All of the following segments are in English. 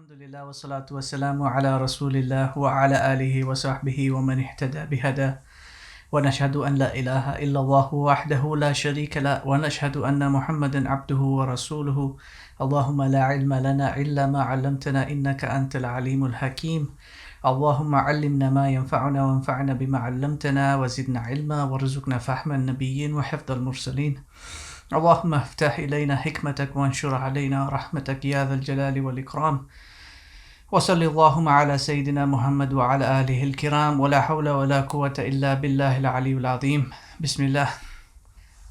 Alhamdulillah wa salatu wa salamu ala rasulillah wa ala alihi wa sahbihi wa man ihtada bihada wa nashhadu an la ilaha illallah wahdahu la sharika la wa nashhadu anna Muhammadan abduhu wa rasuluhu. Allahumma la ilma lana illa ma 'allamtana innaka antal alimul hakim. Allahumma 'allimna ma yanfa'una wa anfa'na bima 'allamtana wa zidna ilma warzuqna fahma an-nabiyyin wa hifdha al-mursalin. اللهم افتح إلينا حكمتك وانشر علينا رحمتك يا ذا الجلال والإكرام وصل اللهم على سيدنا محمد وعلى آله الكرام ولا حول ولا قوة إلا بالله العلي العظيم بسم الله.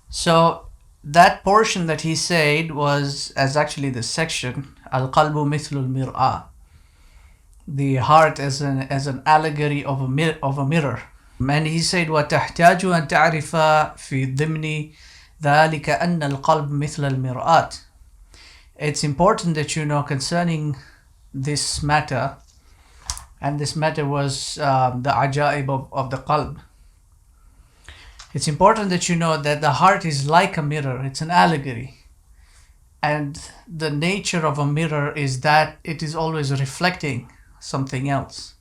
So that portion that he said was as actually the section القلب مثل المرآة, the heart as an allegory of a mirror. And he said وتحتاج أن تعرف في ضمن ذلك أن القلب مثل المرآة. It's important that you know concerning this matter, and this matter was the ajaib of the qalb. It's important that you know that the heart is like a mirror, it's an allegory. And the nature of a mirror is that it is always reflecting something else.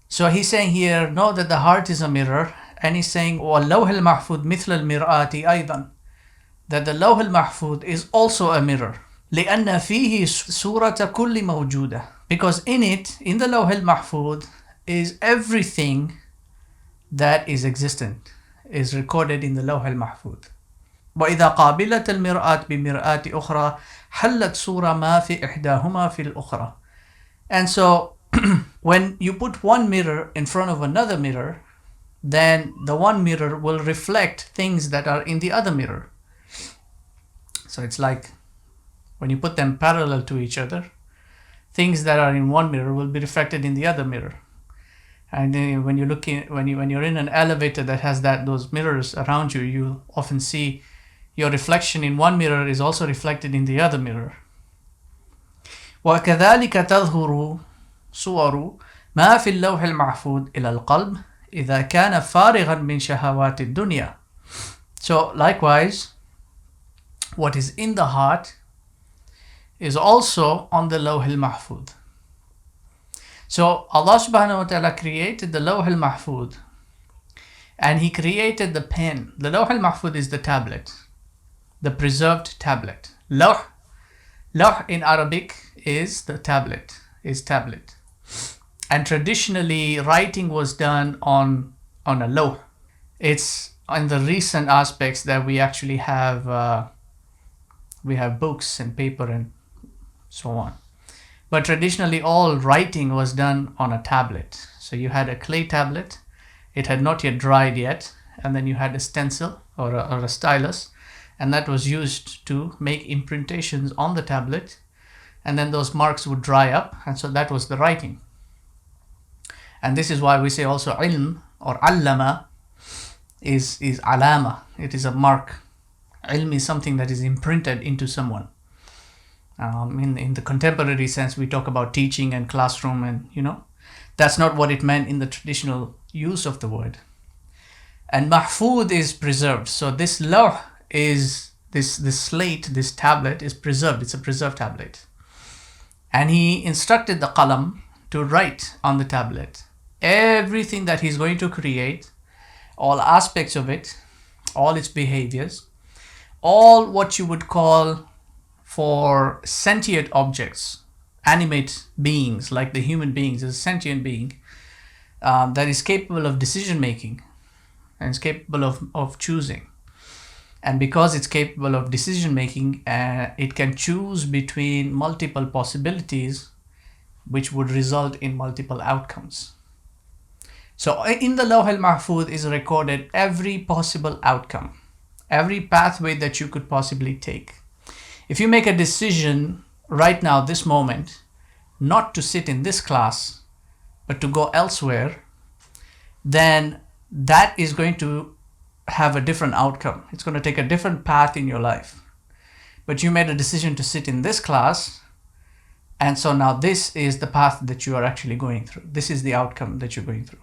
So he's saying here, know that the heart is a mirror, and he's saying وَاللَّوْهِ الْمَحْفُوظ مِثْلَ الْمِرْآةِ أيضا, that the Lawhil Mahfudh is also a mirror. لأن فيه صورة كل موجودة, because in it, in the Lawhil Mahfudh, is everything that is existent, is recorded in the Lawhil Mahfudh. وإذا قابلت المرآة بمرآة أخرى حلت صورة ما في إحداهما في الأخرى. And so when you put one mirror in front of another mirror, then the one mirror will reflect things that are in the other mirror. So it's like when you put them parallel to each other, things that are in one mirror will be reflected in the other mirror. And then when you're in an elevator that has those mirrors around you, you often see your reflection in one mirror is also reflected in the other mirror. وكذلك تظهر صور ما في اللوح المحفوظ إلى القلب إذا كان فارغا من شهوات الدنيا. So likewise, what is in the heart is also on the Lawhil Mahfudh. So Allah subhanahu wa ta'ala created the Lawhil Mahfudh, and he created the pen. The Lawhil Mahfudh is the tablet, the preserved tablet. Lawh in Arabic is the tablet, is tablet. And traditionally writing was done on a lawh. It's in the recent aspects that we actually have books and paper and so on. But traditionally all writing was done on a tablet. So you had a clay tablet, it had not yet dried yet, and then you had a stencil or a stylus, and that was used to make imprintations on the tablet, and then those marks would dry up, and so that was the writing. And this is why we say also ilm or allama is alama, it is a mark. Ilm is something that is imprinted into someone. In the contemporary sense, we talk about teaching and classroom, and that's not what it meant in the traditional use of the word. And Mahfudh is preserved. So this lawh is this slate, this tablet is preserved. It's a preserved tablet. And he instructed the qalam to write on the tablet everything that he's going to create, all aspects of it, all its behaviors, all what you would call for sentient objects, animate beings like the human beings, is a sentient being that is capable of decision making and is capable of choosing. And because it's capable of decision making, it can choose between multiple possibilities which would result in multiple outcomes. So in the Lawhil Mahfudh is recorded every possible outcome, every pathway that you could possibly take. If you make a decision right now, this moment, not to sit in this class, but to go elsewhere, then that is going to have a different outcome. It's going to take a different path in your life. But you made a decision to sit in this class, and so now this is the path that you are actually going through. This is the outcome that you're going through.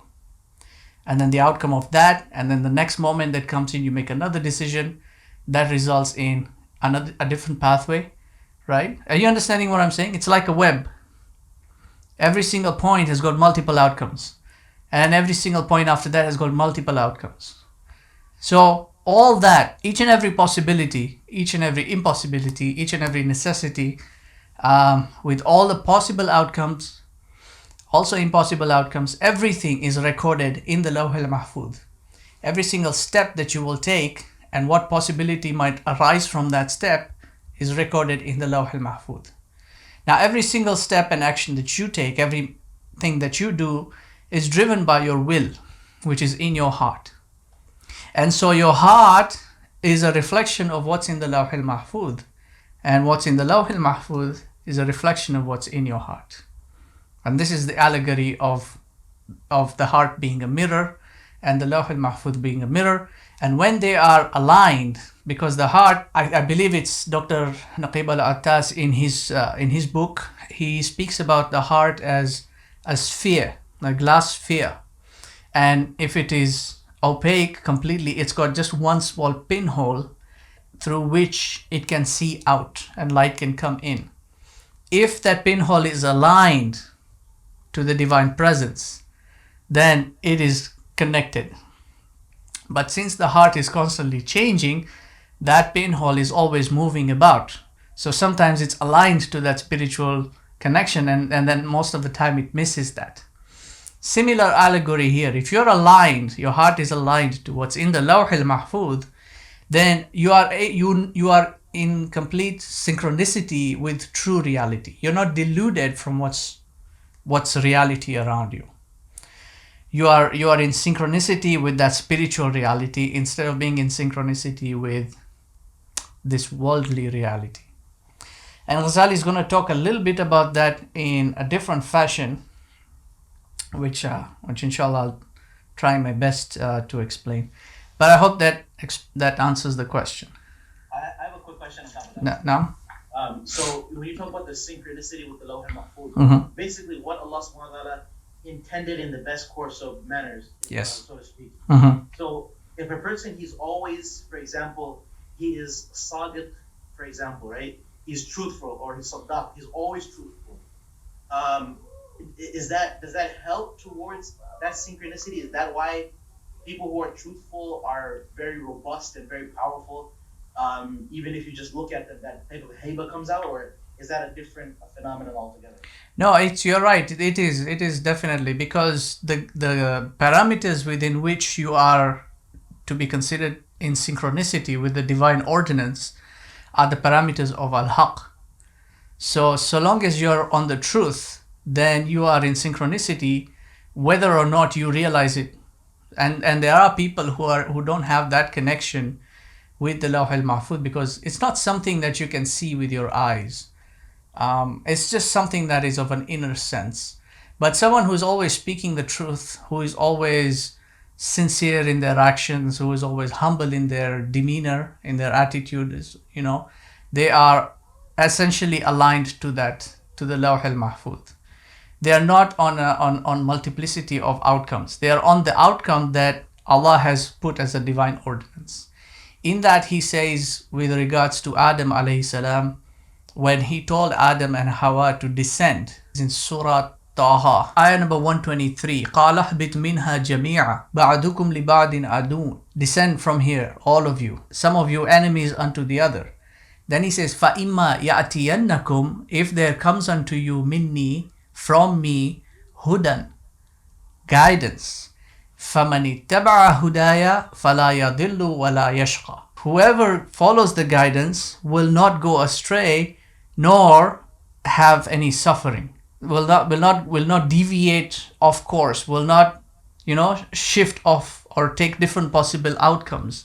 And then the outcome of that, and then the next moment that comes in, you make another decision that results in a different pathway, right? Are you understanding what I'm saying? It's like a web. Every single point has got multiple outcomes. And every single point after that has got multiple outcomes. So all that, each and every possibility, each and every impossibility, each and every necessity, with all the possible outcomes, also impossible outcomes, everything is recorded in the Lawhil Mahfudh. Every single step that you will take and what possibility might arise from that step is recorded in the Lawhil Mahfudh. Now every single step and action that you take, everything that you do is driven by your will, which is in your heart. And so your heart is a reflection of what's in the Lawhil Mahfudh. And what's in the Lawhil Mahfudh is a reflection of what's in your heart. And this is the allegory of the heart being a mirror and the Lawhil Mahfudh being a mirror. And when they are aligned, because the heart, I believe it's Dr. Naqib al-Attas in his book, he speaks about the heart as a sphere, a glass sphere. And if it is opaque completely, it's got just one small pinhole through which it can see out and light can come in. If that pinhole is aligned to the divine presence, then it is connected. But since the heart is constantly changing, that pinhole is always moving about. So sometimes it's aligned to that spiritual connection, and then most of the time it misses that. Similar allegory here. If you're aligned, your heart is aligned to what's in the Lawhil Mahfudh, then you are in complete synchronicity with true reality. You're not deluded from what's reality around you. You are in synchronicity with that spiritual reality instead of being in synchronicity with this worldly reality. And Ghazali is going to talk a little bit about that in a different fashion, which inshallah I'll try my best to explain. But I hope that answers the question. I have a quick question on that. Now? So when you talk about the synchronicity with the Lawhil Mahfudh, basically what Allah subhanahu wa ta'ala intended in the best course of manners, yes, so to speak. So if a person, he's always, for example, he is sadiq, for example, right? He's truthful, or he's saddaq, he's always truthful. Does that help towards that synchronicity? Is that why people who are truthful are very robust and very powerful? Even if you just look at them, that type of haiba comes out, or is that a different phenomenon altogether? No, you're right. It is definitely, because the parameters within which you are to be considered in synchronicity with the Divine Ordinance are the parameters of Al-Haq. So long as you're on the truth, then you are in synchronicity, whether or not you realize it. And there are people who don't have that connection with the Lawhil Mahfudh, because it's not something that you can see with your eyes. It's just something that is of an inner sense. But someone who is always speaking the truth, who is always sincere in their actions, who is always humble in their demeanor, in their attitude, is, they are essentially aligned to the Lawhil Mahfudh. They are not on multiplicity of outcomes. They are on the outcome that Allah has put as a divine ordinance. In that he says, with regards to Adam alayhi salam, when he told Adam and Hawa to descend, in Surah Taha, ayah number 123, قَالَ اهْبِطْ مِنْهَا جَمِيعًا بَعْدُكُمْ لِبَعْدٍ عَدُوٌّ. Descend from here, all of you, some of you enemies unto the other. Then he says, فَإِمَّا يَأْتِيَنَّكُمْ. If there comes unto you minni, from me, hudan, guidance, فَمَنِ اتَّبَعَ هُدَايَ فَلَا يَضِلُّ وَلَا يَشْقَى. Whoever follows the guidance will not go astray, nor have any suffering. Will not deviate off course. Will not, shift off or take different possible outcomes,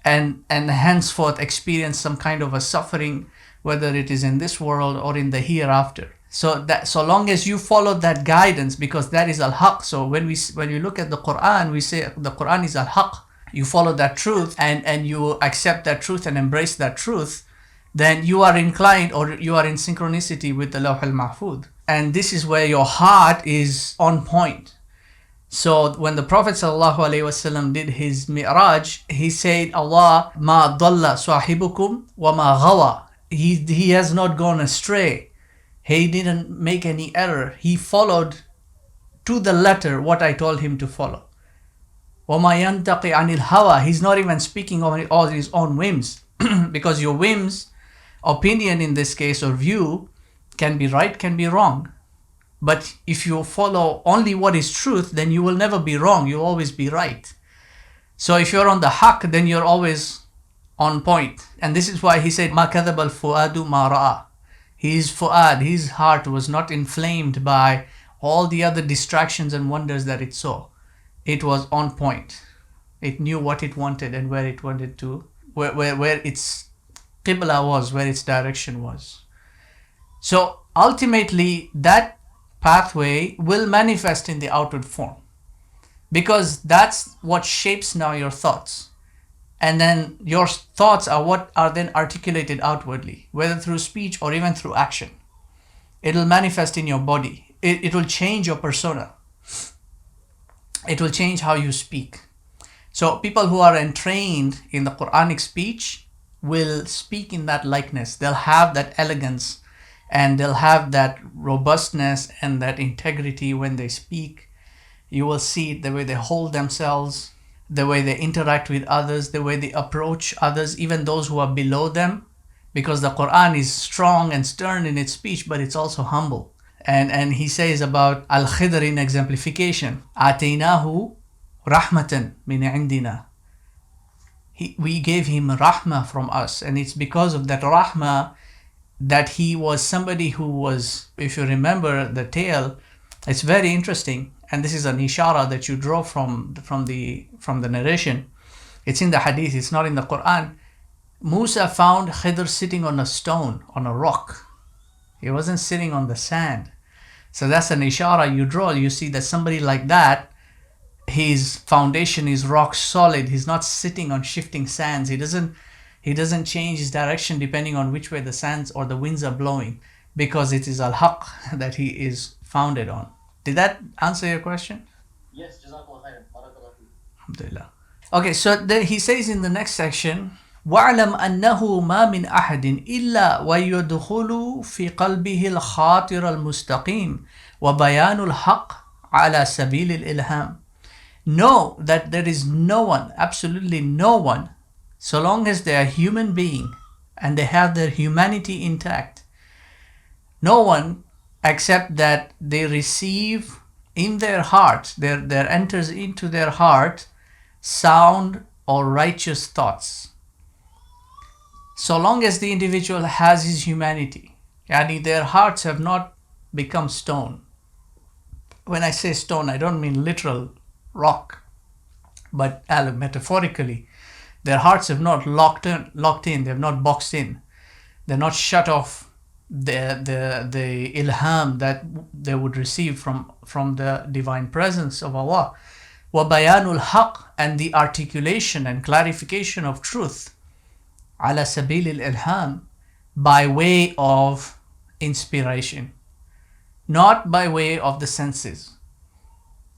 and henceforth experience some kind of a suffering, whether it is in this world or in the hereafter. So long as you follow that guidance, because that is al-haq. So when you look at the Quran, we say the Quran is al-haq. You follow that truth and you accept that truth and embrace that truth, then you are inclined, or you are in synchronicity with the Lawhil Mahfudh. And this is where your heart is on point. So when the Prophet ﷺ did his mi'raj, he said, Allah ma dalla sahibukum wa ma ghawa. He has not gone astray. He didn't make any error. He followed to the letter what I told him to follow. وَمَا يَنْتَقِ عَنِ الْهَوَى. He's not even speaking on all his own whims. Because your whims, opinion in this case, or view, can be right, can be wrong. But if you follow only what is truth, then you will never be wrong. You'll always be right. So if you're on the haqq, then you're always on point. And this is why he said, مَا كَذَبَ الْفُؤَادُ مَا رَأَى. His fu'ad, his heart was not inflamed by all the other distractions and wonders that it saw. It was on point. It knew what it wanted and where it wanted to, where its qibla was, where its direction was. So ultimately, that pathway will manifest in the outward form, because that's what shapes now your thoughts. And then your thoughts are what are then articulated outwardly, whether through speech or even through action. It will manifest in your body. It will change your persona. It will change how you speak. So people who are entrained in the Quranic speech will speak in that likeness. They'll have that elegance and they'll have that robustness and that integrity when they speak. You will see it the way they hold themselves, the way they interact with others, the way they approach others, even those who are below them, because the Quran is strong and stern in its speech, but it's also humble. And he says about Al-Khidr in exemplification, آتيناه رحمة من عندنا. We gave him rahmah from us, and it's because of that rahmah that he was somebody who was, if you remember the tale, it's very interesting. And this is an ishara that you draw from the narration. It's in the hadith, it's not in the Quran. Musa found Khidr sitting on a stone, on a rock. He wasn't sitting on the sand. So that's an ishara you draw. You see that somebody like that, his foundation is rock solid. He's not sitting on shifting sands. He doesn't change his direction depending on which way the sands or the winds are blowing, because it is al-haq that he is founded on. Did that answer your question? Yes, Jazakallah khairan. Barakallah feek. Alhamdulillah. Okay, so he says in the next section, وَاعْلَمْ أَنَّهُ مَا مِنْ أَحَدٍ إِلَّا وَيَدْخُلُ فِي قَلْبِهِ الْخَاطِرَ الْمُسْتَقِيمِ وَبَيَانُ الْحَقِّ عَلَى سَبِيلِ الْإِلْهَامِ. Know that there is no one, absolutely no one, so long as they are human being and they have their humanity intact, no one except that they receive in their heart, there enters into their heart sound or righteous thoughts. So long as the individual has his humanity, yani their hearts have not become stone. When I say stone, I don't mean literal rock, but metaphorically, their hearts have not locked in, they have not boxed in, they're not shut off the ilham that they would receive from the divine presence of Allah. وَبَيَانُ الْحَقِّ, and the articulation and clarification of truth, عَلَى سَبِيلِ الْإِلْهَامِ, by way of inspiration, not by way of the senses.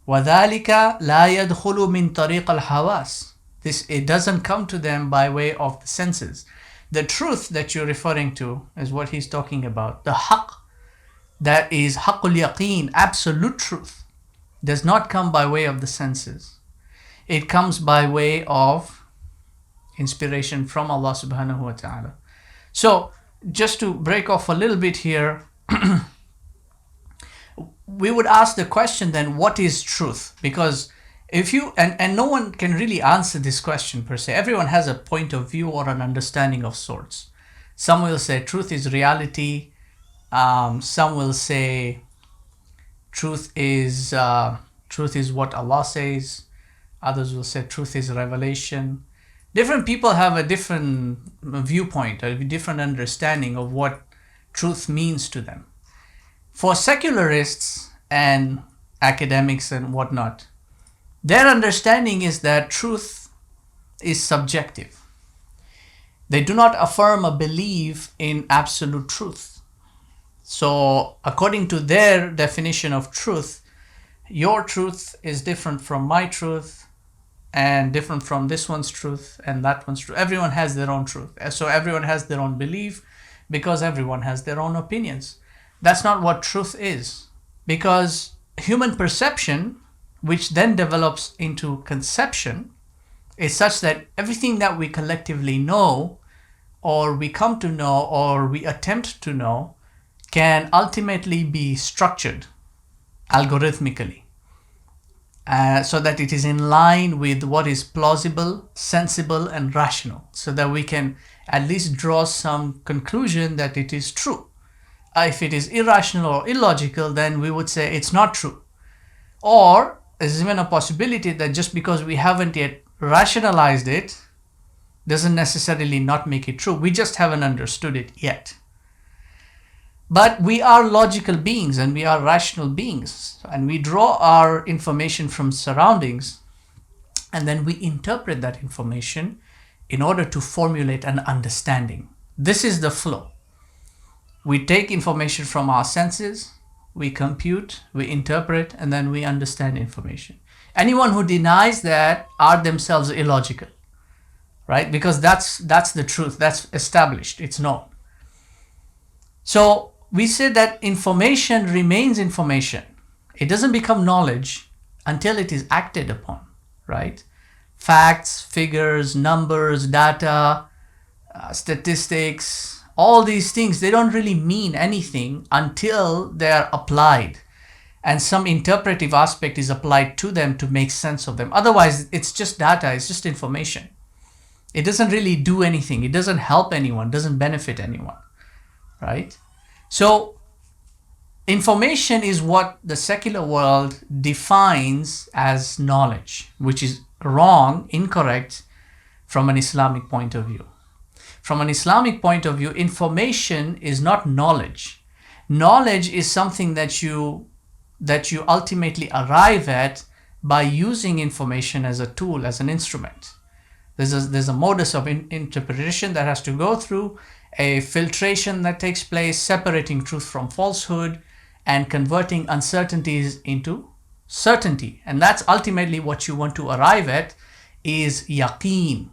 وَذَلِكَ لَا يَدْخُلُ مِنْ طَرِيقَ الْحَوَاسِ. It doesn't come to them by way of the senses. The truth that you're referring to is what he's talking about. The haqq, that is haqqul yaqeen, absolute truth, does not come by way of the senses. It comes by way of inspiration from Allah subhanahu wa ta'ala. So just to break off a little bit here, we would ask the question then, what is truth? Because if you, and no one can really answer this question per se. Everyone has a point of view or an understanding of sorts. Some will say truth is reality. Some will say truth is what Allah says. Others will say truth is revelation. Different people have a different viewpoint, a different understanding of what truth means to them. For secularists and academics and whatnot, their understanding is that truth is subjective. They do not affirm a belief in absolute truth. So according to their definition of truth, your truth is different from my truth and different from this one's truth and that one's truth. Everyone has their own truth. So everyone has their own belief because everyone has their own opinions. That's not what truth is. Because human perception, which then develops into conception, is such that everything that we collectively know, or we come to know, or we attempt to know, can ultimately be structured algorithmically, so that it is in line with what is plausible, sensible, and rational, so that we can at least draw some conclusion that it is true. If it is irrational or illogical, then we would say it's not true. Or there's even a possibility that just because we haven't yet rationalized it doesn't necessarily not make it true. We just haven't understood it yet. But we are logical beings and we are rational beings, and we draw our information from surroundings, and then we interpret that information in order to formulate an understanding. This is the flow. We take information from our senses, we compute, we interpret, and then we understand information. Anyone who denies that are themselves illogical, right? Because that's the truth, that's established, it's known. So we say that information remains information. It doesn't become knowledge until it is acted upon, right? Facts, figures, numbers, data, statistics, all these things, they don't really mean anything until they are applied and some interpretive aspect is applied to them to make sense of them. Otherwise, it's just data, it's just information. It doesn't really do anything. It doesn't help anyone, doesn't benefit anyone, right? So information is what the secular world defines as knowledge, which is wrong, incorrect from an Islamic point of view. From an Islamic point of view, information is not knowledge. Knowledge is something that you ultimately arrive at by using information as a tool, as an instrument. There's a modus of interpretation that has to go through, a filtration that takes place, separating truth from falsehood and converting uncertainties into certainty. And that's ultimately what you want to arrive at, is yaqeen.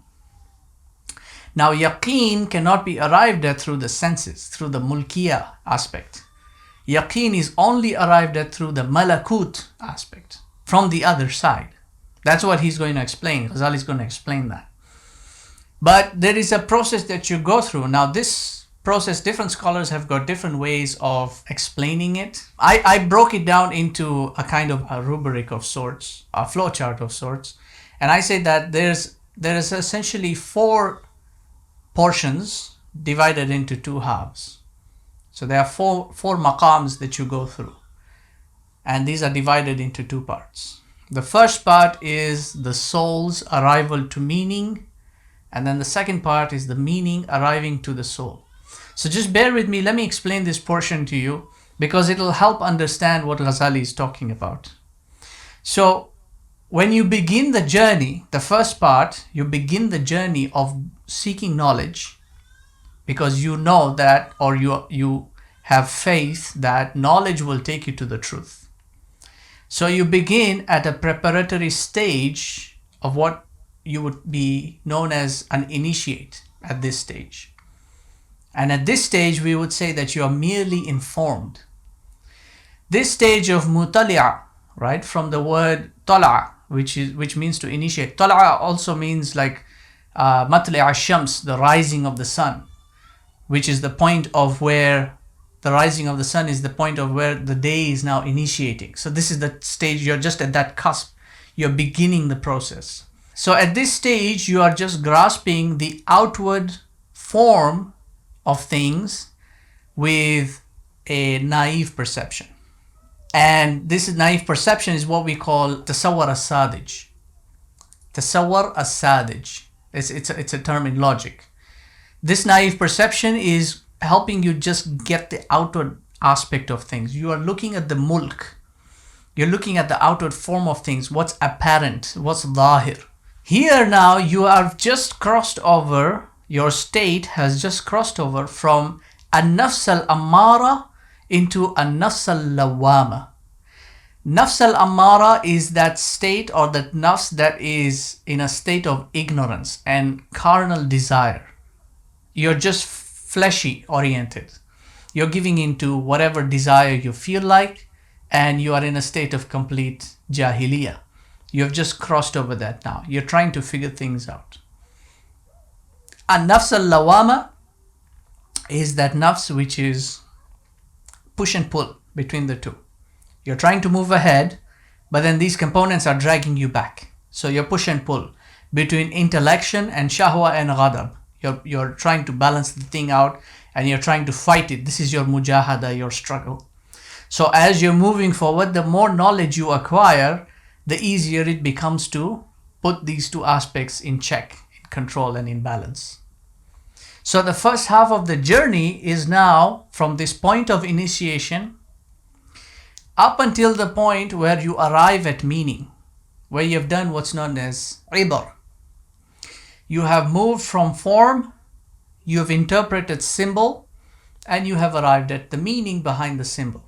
Now, yaqeen cannot be arrived at through the senses, through the mulkiya aspect. Yaqeen is only arrived at through the malakut aspect, from the other side. That's what he's going to explain. Ghazali is going to explain that. But there is a process that you go through. Now, this process, different scholars have got different ways of explaining it. I broke it down into a kind of a rubric of sorts, a flowchart of sorts. And I say that there is essentially 4 portions divided into 2 halves. So there are four maqams that you go through. And these are divided into 2 parts. The first part is the soul's arrival to meaning. And then the second part is the meaning arriving to the soul. So just bear with me. Let me explain this portion to you, because it will help understand what Ghazali is talking about. So when you begin the journey, the first part, you begin the journey of seeking knowledge, because you know that, or you have faith that knowledge will take you to the truth. So you begin at a preparatory stage of what you would be known as an initiate at this stage. And at this stage, we would say that you are merely informed. This stage of mutali'a, right, from the word tala'a, which means to initiate. Tala'a also means like matli'a shams, the rising of the sun, which is the point of where the rising of the sun is the point of where the day is now initiating. So this is the stage, you're just at that cusp. You're beginning the process. So at this stage, you are just grasping the outward form of things with a naive perception. And this naive perception is what we call tasawwur as-sadij. Tasawwur as-sadij. It's a term in logic. This naive perception is helping you just get the outward aspect of things. You are looking at the mulk. You're looking at the outward form of things, what's apparent, what's zahir. Here now you have just crossed over, your state has just crossed over from an-nafs al-ammara into an-nafs al-lawwama. Nafs al-ammara is that state, or that nafs that is in a state of ignorance and carnal desire. You're just fleshy oriented. You're giving into whatever desire you feel like, and you are in a state of complete jahiliyyah. You have just crossed over that now. You're trying to figure things out. An-nafs al-lawama is that nafs which is push and pull between the two. You're trying to move ahead, but then these components are dragging you back. So you're push and pull between intellection and shahwa and ghadab. You're trying to balance the thing out, and you're trying to fight it. This is your mujahada, your struggle. So as you're moving forward, the more knowledge you acquire, the easier it becomes to put these two aspects in check, in control and in balance. So the first half of the journey is now from this point of initiation up until the point where you arrive at meaning, where you have done what's known as ibar. You have moved from form, you have interpreted symbol, and you have arrived at the meaning behind the symbol.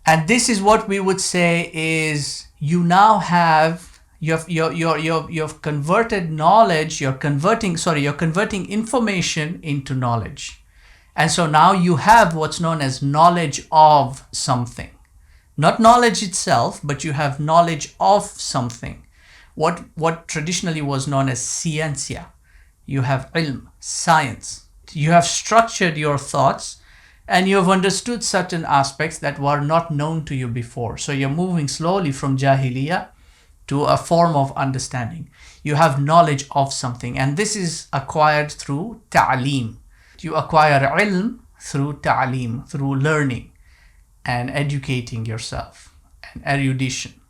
And this is what we would say is you now have, you've converted knowledge, you're converting information into knowledge. And so now you have what's known as knowledge of something. Not knowledge itself, but you have knowledge of something. What traditionally was known as ciencia. You have ilm, science. You have structured your thoughts, and you have understood certain aspects that were not known to you before. So you're moving slowly from jahiliyyah to a form of understanding. You have knowledge of something, and this is acquired through ta'aleem. You acquire ilm through ta'aleem, through learning and educating yourself and erudition.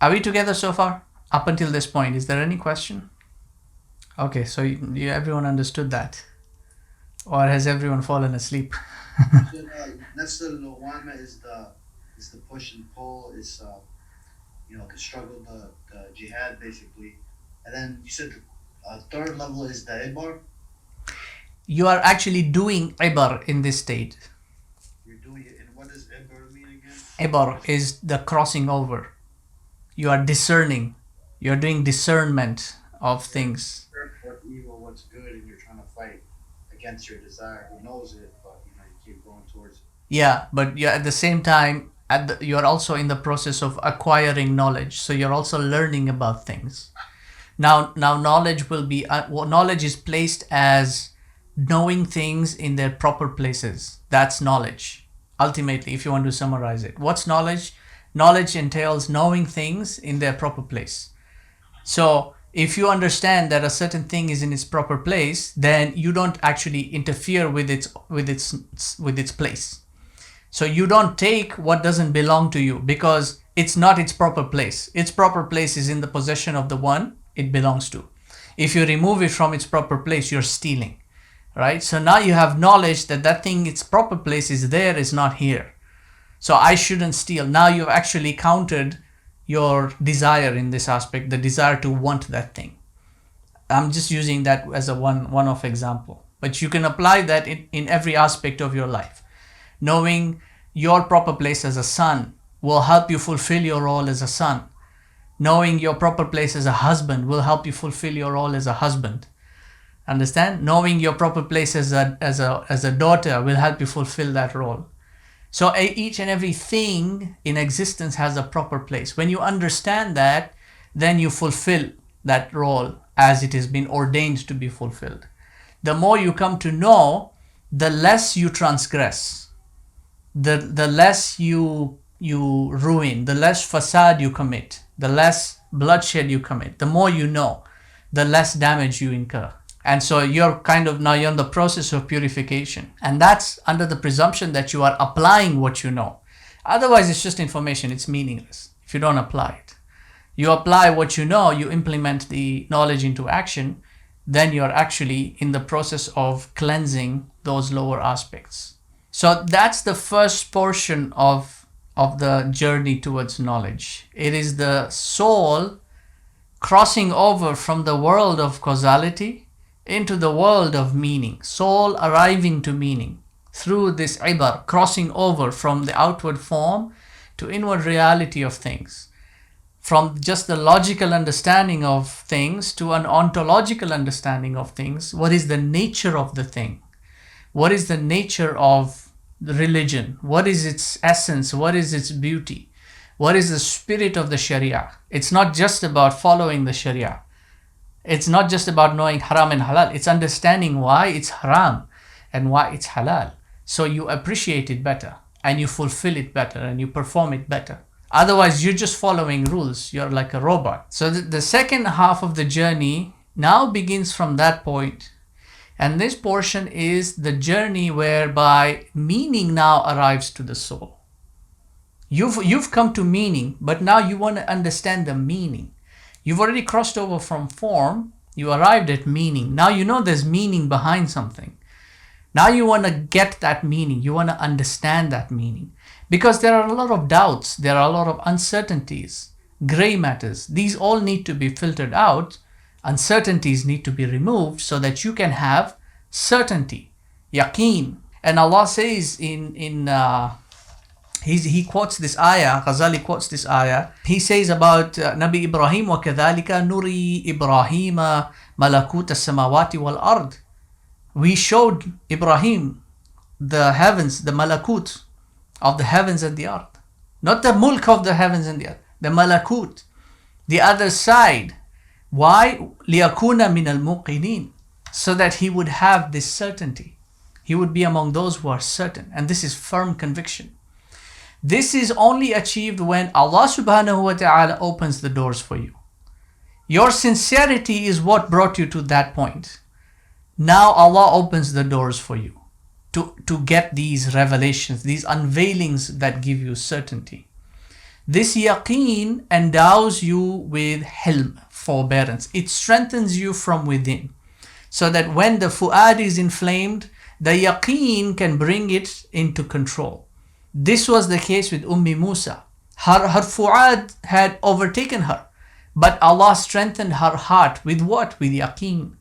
Are we together so far? Up until this point, is there any question? Okay, so everyone understood that? Or has everyone fallen asleep? So nafs al-lawama is the push and pull, is the struggle, the jihad basically. And then you said the third level is the ibar. You are actually doing ibar in this state. You're doing it, and what does ibar mean again? Ibar is the crossing over. You are discerning. You're doing discernment of things. What's evil, what's good, and you're trying to fight against your desire. Who knows it, but you keep going towards it. Yeah, but you're at the same time, you're also in the process of acquiring knowledge. So you're also learning about things. Now knowledge will be, knowledge is placed as knowing things in their proper places. That's knowledge. Ultimately, if you want to summarize it. What's knowledge? Knowledge entails knowing things in their proper place. So if you understand that a certain thing is in its proper place, then you don't actually interfere with its place. So you don't take what doesn't belong to you because it's not its proper place. Its proper place is in the possession of the one it belongs to. If you remove it from its proper place, you're stealing, right? So now you have knowledge that thing, its proper place is there, is not here. So I shouldn't steal. Now you've actually countered your desire in this aspect, the desire to want that thing. I'm just using that as a one-off example. But you can apply that in every aspect of your life. Knowing your proper place as a son will help you fulfill your role as a son. Knowing your proper place as a husband will help you fulfill your role as a husband. Understand? Knowing your proper place as a daughter will help you fulfill that role. So each and every thing in existence has a proper place. When you understand that, then you fulfill that role as it has been ordained to be fulfilled. The more you come to know, the less you transgress, the less you ruin, the less fasad you commit, the less bloodshed you commit. The more you know, the less damage you incur. And so you're in the process of purification. And that's under the presumption that you are applying what you know. Otherwise, it's just information. It's meaningless if you don't apply it. You apply what you know, you implement the knowledge into action, then you're actually in the process of cleansing those lower aspects. So that's the first portion of the journey towards knowledge. It is the soul crossing over from the world of causality into the world of meaning. Soul arriving to meaning through this ibar, crossing over from the outward form to inward reality of things. From just the logical understanding of things to an ontological understanding of things. What is the nature of the thing? What is the nature of religion? What is its essence? What is its beauty? What is the spirit of the Sharia? It's not just about following the Sharia. It's not just about knowing haram and halal. It's understanding why it's haram and why it's halal. So you appreciate it better and you fulfill it better and you perform it better. Otherwise, you're just following rules. You're like a robot. So the second half of the journey now begins from that point. And this portion is the journey whereby meaning now arrives to the soul. You've come to meaning, but now you want to understand the meaning. You've already crossed over from form. You arrived at meaning. Now you know there's meaning behind something. Now you want to get that meaning. You want to understand that meaning. Because there are a lot of doubts. There are a lot of uncertainties, gray matters. These all need to be filtered out. Uncertainties need to be removed so that you can have certainty, yaqeen. And Allah says he quotes this ayah, Ghazali quotes this ayah. He says about Nabi Ibrahim, وَكَذَلِكَ نُرِي إِبْرَاهِيمَ مَلَكُوتَ السَّمَاوَاتِ وَالْأَرْضِ. We showed Ibrahim the heavens, the malakut of the heavens and the earth. Not the mulk of the heavens and the earth, the malakut, the other side. Why? لِيَكُونَ مِنَ الْمُوقِنِينَ. So that he would have this certainty. He would be among those who are certain. And this is firm conviction. This is only achieved when Allah subhanahu wa ta'ala opens the doors for you. Your sincerity is what brought you to that point. Now Allah opens the doors for you to get these revelations, these unveilings that give you certainty. This yaqeen endows you with hilm, forbearance. It strengthens you from within. So that when the fu'ad is inflamed, the yaqeen can bring it into control. This was the case with Musa. Her fu'ad had overtaken her. But Allah strengthened her heart with what? With yaqeen.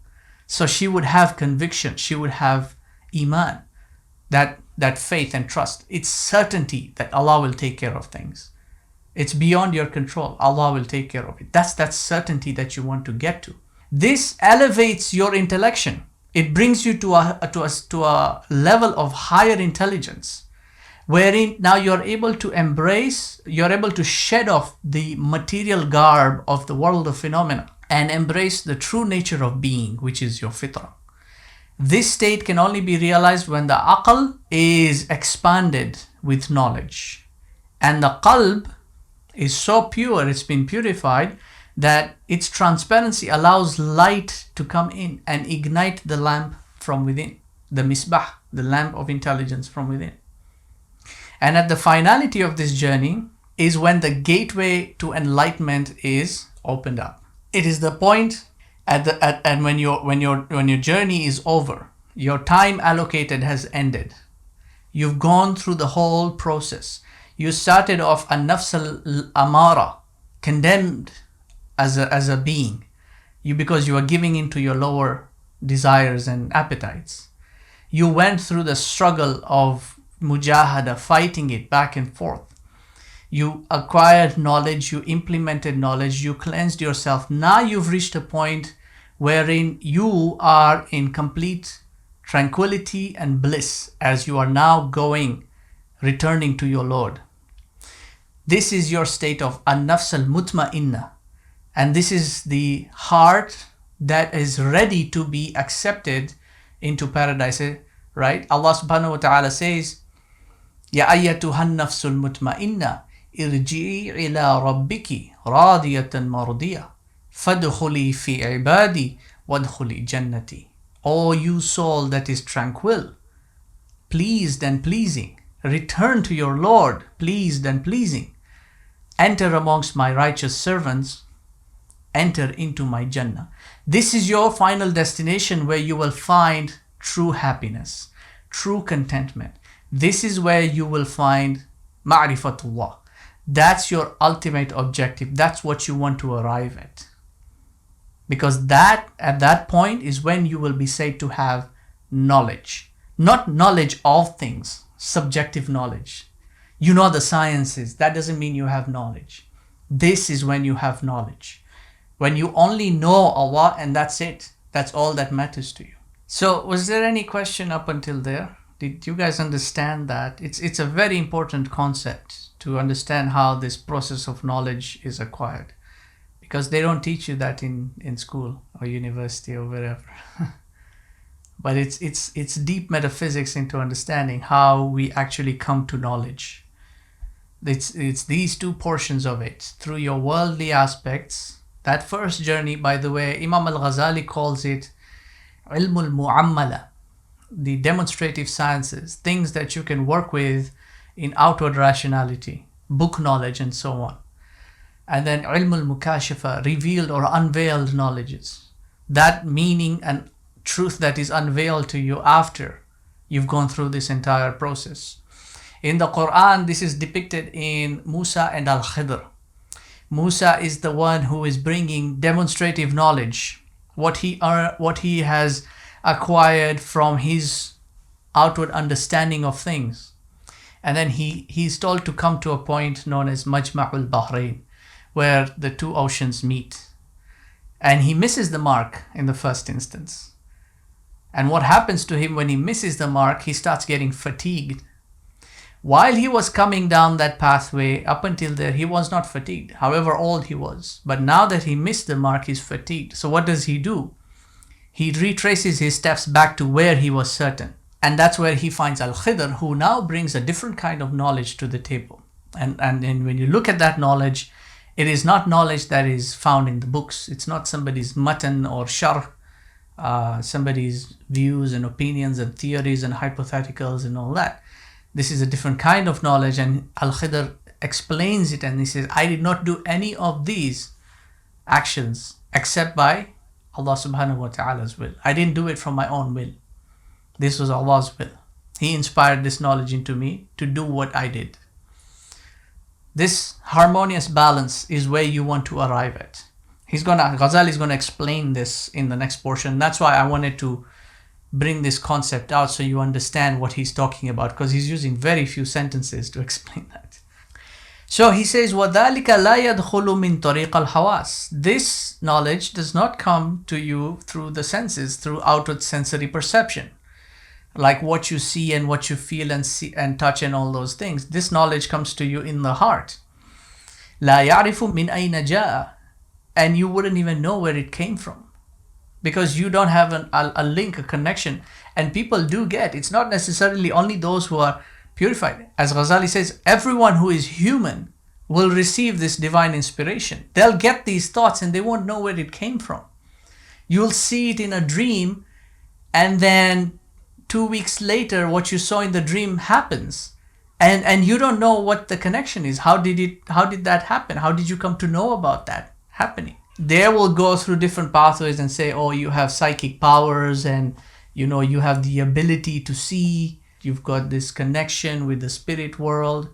So she would have conviction. She would have iman. That faith and trust. It's certainty that Allah will take care of things. It's beyond your control. Allah will take care of it. That's that certainty that you want to get to. This elevates your intellection. It brings you to a level of higher intelligence, wherein now you're able to embrace, you're able to shed off the material garb of the world of phenomena and embrace the true nature of being, which is your fitrah. This state can only be realized when the aql is expanded with knowledge. And the qalb is so pure, it's been purified, that its transparency allows light to come in and ignite the lamp from within, the misbah, the lamp of intelligence from within. And at the finality of this journey is when the gateway to enlightenment is opened up. It is the point and when your journey is over, your time allocated has ended. You've gone through the whole process. You started off a nafs al-amara, condemned as a being, because you are giving into your lower desires and appetites. You went through the struggle of mujahada, fighting it back and forth. You acquired knowledge, you implemented knowledge, you cleansed yourself. Now you've reached a point wherein you are in complete tranquility and bliss as you are now returning to your Lord. This is your state of an-nafs al-mutma'inna. And this is the heart that is ready to be accepted into paradise, right? Allah subhanahu wa ta'ala says, Ya ayyatuhan nafsul mutma'inna irji'i ila rabbiki radiyatan mardiya fadkhuli fi ibadi wadkhuli jannati. O you soul that is tranquil, pleased and pleasing, return to your Lord, pleased and pleasing. Enter amongst my righteous servants, enter into my Jannah. This is your final destination where you will find true happiness, true contentment. This is where you will find ma'rifatullah. That's your ultimate objective. That's what you want to arrive at. Because at that point is when you will be said to have knowledge. Not knowledge of things, subjective knowledge. You know the sciences. That doesn't mean you have knowledge. This is when you have knowledge. When you only know Allah and that's it. That's all that matters to you. So was there any question up until there? Did you guys understand that? It's a very important concept to understand how this process of knowledge is acquired, because they don't teach you that in school or university or wherever. But it's deep metaphysics into understanding how we actually come to knowledge. It's these two portions of it, through your worldly aspects. That first journey, by the way, Imam Al-Ghazali calls it ilm al-mu'ammala, the demonstrative sciences, things that you can work with in outward rationality, book knowledge and so on. And then ilm al-mukashafa, revealed or unveiled knowledges, that meaning and truth that is unveiled to you after you've gone through this entire process. In the Quran, this is depicted in Musa and Al-Khidr. Musa is the one who is bringing demonstrative knowledge, what he has acquired from his outward understanding of things. And then he's told to come to a point known as Majma'ul Bahrain, where the two oceans meet. And he misses the mark in the first instance. And what happens to him when he misses the mark, he starts getting fatigued. While he was coming down that pathway, up until there, he was not fatigued, however old he was. But now that he missed the mark, he's fatigued. So what does he do? He retraces his steps back to where he was certain. And that's where he finds Al-Khidr, who now brings a different kind of knowledge to the table. And when you look at that knowledge, it is not knowledge that is found in the books. It's not somebody's matan or sharh, somebody's views and opinions and theories and hypotheticals and all that. This is a different kind of knowledge, and Al-Khidr explains it, and he says, I did not do any of these actions except by Allah subhanahu wa ta'ala's will. I didn't do it from my own will. This was Allah's will. He inspired this knowledge into me to do what I did. This harmonious balance is where you want to arrive at. Ghazali is going to explain this in the next portion. That's why I wanted to bring this concept out so you understand what he's talking about, because he's using very few sentences to explain that. So he says, وَذَلِكَ لَا يَدْخُلُ مِنْ طَرِيقَ الْحَوَاسِ. This knowledge does not come to you through the senses, through outward sensory perception, like what you see and what you feel and see and touch and all those things. This knowledge comes to you in the heart. لَا يَعْرِفُ مِنْ أَيْنَ جَاءَ. And you wouldn't even know where it came from, because you don't have a link, a connection. And people do get, it's not necessarily only those who are purified. As Ghazali says, everyone who is human will receive this divine inspiration. They'll get these thoughts and they won't know where it came from. You'll see it in a dream, and then 2 weeks later, what you saw in the dream happens. And you don't know what the connection is. How did that happen? How did you come to know about that happening? They will go through different pathways and say, oh, you have psychic powers, and you have the ability to see, you've got this connection with the spirit world.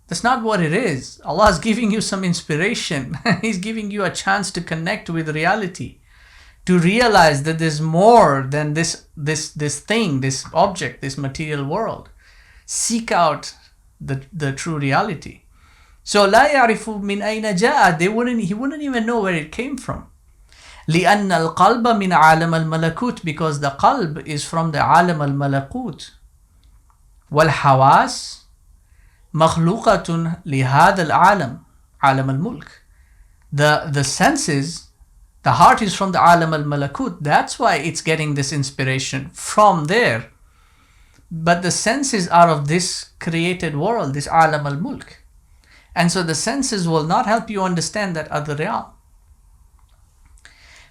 That's not what it is. Allah is giving you some inspiration. He's giving you a chance to connect with reality, to realize that there's more than this thing, this object, this material world. Seek out the true reality. So لا يعرف من أين جاء. He wouldn't even know where it came from. لأن القلب من عالم الملكوت, because the qalb is from the عالم الملكوت. والحواس مخلوقة لهذا العالم عالم الملك. The senses, the heart is from the عالم الملكوت. That's why it's getting this inspiration from there. But the senses are of this created world, this عالم الملك. And so the senses will not help you understand that other realm.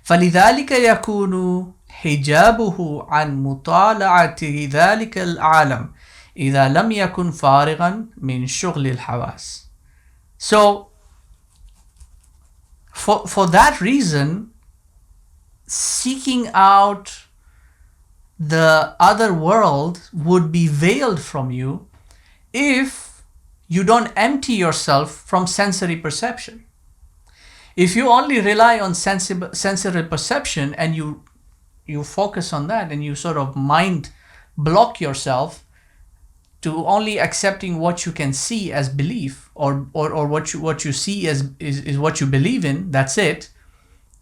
فلذلك يكون حجابه عن مطالعة ذلك العالم إذا لم يكن فارغا من شغل الحواس. So for that reason, seeking out the other world would be veiled from you if you don't empty yourself from sensory perception. If you only rely on sensory perception and you focus on that, and you sort of mind block yourself to only accepting what you can see as belief, or what you see as is what you believe in, that's it.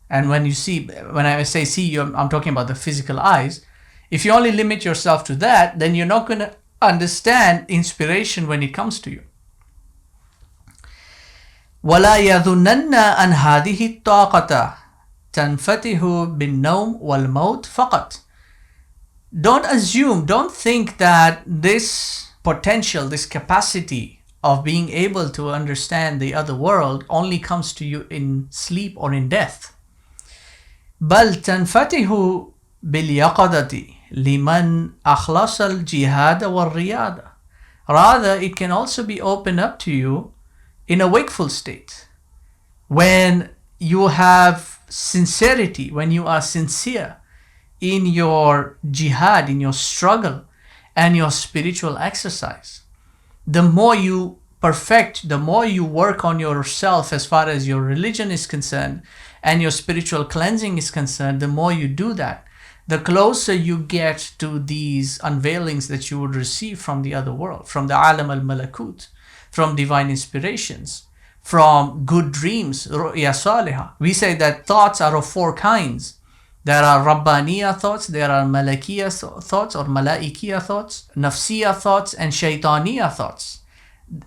And when I say see, I'm talking about the physical eyes. If you only limit yourself to that, then you're not going to understand inspiration when it comes to you. وَلَا يَظُنَّنَّ أَنْ هَذِهِ الطَّاقَةَ تَنْفَتِحُ بِالنَّوْمِ وَالْمَوْتِ فَقَط. Don't assume, don't think that this potential, this capacity of being able to understand the other world only comes to you in sleep or in death. بَلْ تَنْفَتِحُ بِالْيَقَظَةِ لِمَنْ أَخْلَصَ الْجِهَادَ وَالرِّيَادَةِ. Rather, it can also be opened up to you in a wakeful state. When you have sincerity, when you are sincere in your jihad, in your struggle and your spiritual exercise. The more you perfect, the more you work on yourself as far as your religion is concerned and your spiritual cleansing is concerned, the more you do that, the closer you get to these unveilings that you would receive from the other world, from the alam al-malakut, from divine inspirations, from good dreams, ru'ya salihah. We say that thoughts are of four kinds. There are Rabbaniya thoughts, there are Malakiya thoughts or Malaikiya thoughts, Nafsiya thoughts, and Shaitaniya thoughts.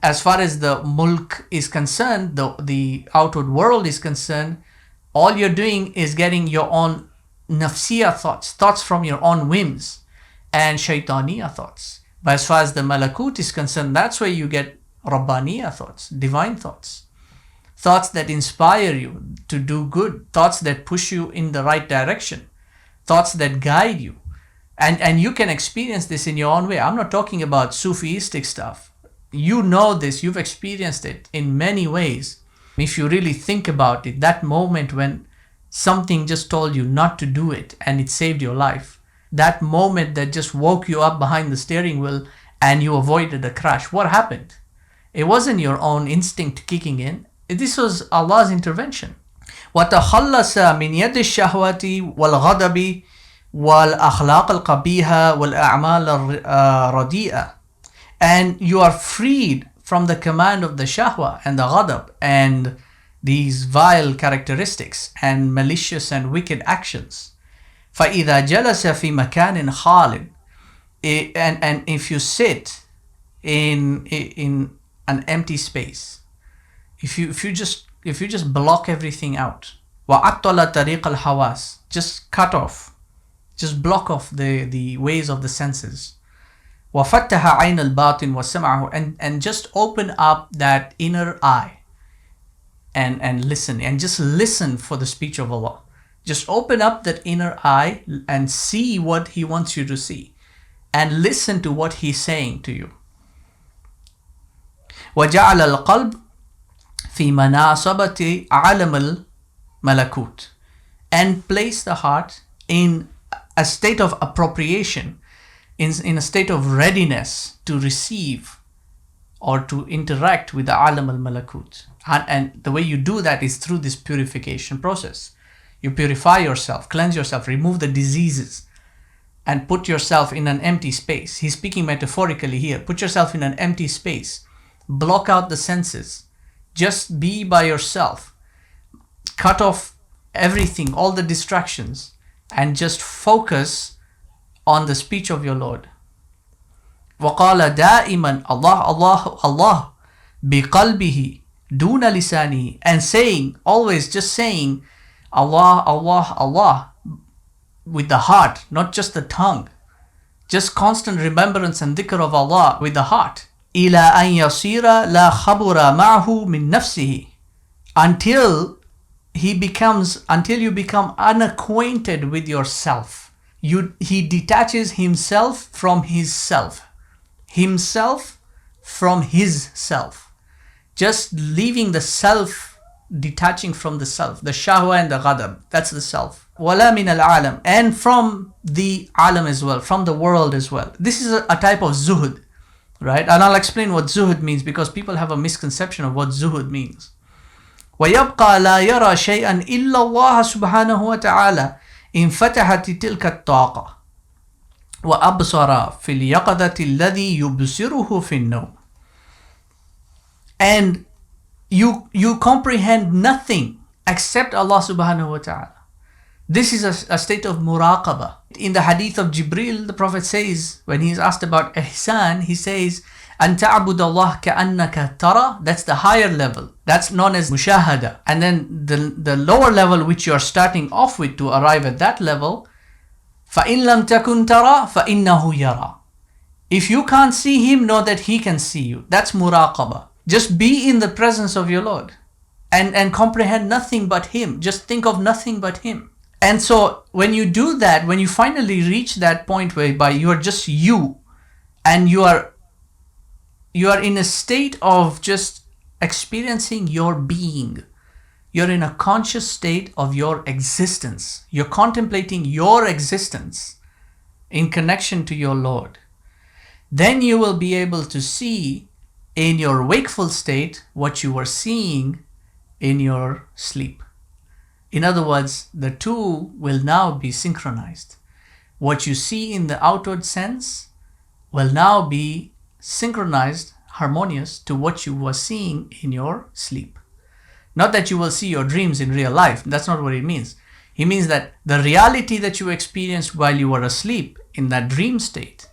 As far as the mulk is concerned, the outward world is concerned, all you're doing is getting your own Nafsiya thoughts, thoughts from your own whims, and Shaitaniya thoughts. But as far as the Malakut is concerned, that's where you get Rabbaniya thoughts, divine thoughts. Thoughts that inspire you to do good, thoughts that push you in the right direction, thoughts that guide you. And you can experience this in your own way. I'm not talking about Sufistic stuff. You know this, you've experienced it in many ways. If you really think about it, that moment when something just told you not to do it and it saved your life, that moment that just woke you up behind the steering wheel and you avoided a crash, what happened? It wasn't your own instinct kicking in. This was Allah's intervention. وَتَخَلَّصَ مِنْ يَدِ الشَّهْوَةِ وَالْغَضَبِ وَالْأَخْلَاقِ الْقَبِيحَةِ وَالْأَعْمَالِ الرَّدِيئَةِ. And you are freed from the command of the shahwa and the ghadab and these vile characteristics and malicious and wicked actions. فَإِذَا جَلَسَ فِي مَكَانٍ خَالٍ. And if you sit in an empty space, if you just block everything out, وَعَطَّلَ طَرِيقَ الْحَوَاسِ, just cut off, just block off the ways of the senses, وَفَتَّحَ عَيْنَ الْبَاطِنِ وَسَمْعَهُ, and just open up that inner eye and listen, and just listen for the speech of Allah. Just open up that inner eye and see what He wants you to see, and listen to what He's saying to you. وَجَعَلَ الْقَلْبِ في مناصبة عالم الملكوت, and place the heart in a state of appropriation, in a state of readiness to receive or to interact with the alam al-malakut. And the way you do that is through this purification process. You purify yourself, cleanse yourself, remove the diseases, and put yourself in an empty space. He's speaking metaphorically here. Put yourself in an empty space. Block out the senses. Just be by yourself. Cut off everything, all the distractions, and just focus on the speech of your Lord. وَقَالَ دَائِمًا Allah, Allah, Allah بِقَلْبِهِ دُونَ لِسَانِهِ, and saying, always just saying Allah, Allah, Allah with the heart, not just the tongue. Just constant remembrance and dhikr of Allah with the heart. إِلَىٰ أَن يَصِيرَ لَا خَبُرَ مَعْهُ مِن نَفْسِهِ, until you become unacquainted with yourself. He detaches himself from his self. Himself from his self. Just leaving the self, detaching from the self. The shahwa and the ghadab, that's the self. وَلَا مِنَ الْعَالَمِ, and from the alam as well, from the world as well. This is a type of zuhud. Right? And I'll explain what zuhud means, because people have a misconception of what zuhud means. وَيَبْقَى لَا يَرَى شَيْئًا إِلَّا اللَّهَ سُبْحَانَهُ وَتَعَالَى إِنْ فَتَحَتِ تِلْكَ الطَّاقَةِ وَأَبْصَرَ فِي الْيَقَظَةِ الَّذِي يُبْصِرُهُ فِي النَّوْمِ. And you comprehend nothing except Allah subhanahu wa ta'ala. This is a state of muraqabah. In the hadith of Jibril, the Prophet says, when he is asked about ihsan, he says, أن تعبد الله كأنك ترى. That's the higher level. That's known as mushahada. And then the lower level which you are starting off with to arrive at that level, فإن لم تكن ترى فإنه يرى. If you can't see him, know that he can see you. That's muraqabah. Just be in the presence of your Lord and comprehend nothing but him. Just think of nothing but him. And so when you do that, when you finally reach that point whereby you are just you, and you are in a state of just experiencing your being. You're in a conscious state of your existence. You're contemplating your existence in connection to your Lord. Then you will be able to see in your wakeful state what you were seeing in your sleep. In other words, the two will now be synchronized. What you see in the outward sense will now be synchronized, harmonious to what you were seeing in your sleep. Not that you will see your dreams in real life. That's not what it means. It means that the reality that you experienced while you were asleep in that dream state,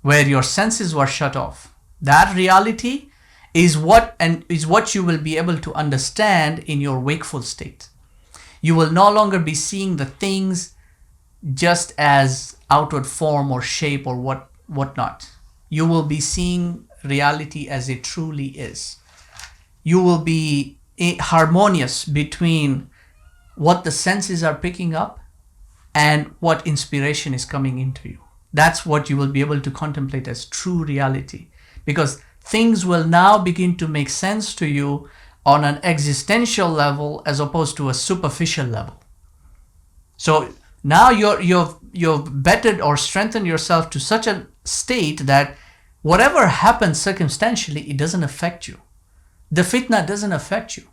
where your senses were shut off, that reality is what you will be able to understand in your wakeful state. You will no longer be seeing the things just as outward form or shape or whatnot. You will be seeing reality as it truly is. You will be harmonious between what the senses are picking up and what inspiration is coming into you. That's what you will be able to contemplate as true reality, because things will now begin to make sense to you on an existential level as opposed to a superficial level. So now you've bettered or strengthened yourself to such a state that whatever happens circumstantially, it doesn't affect you. The fitna doesn't affect you.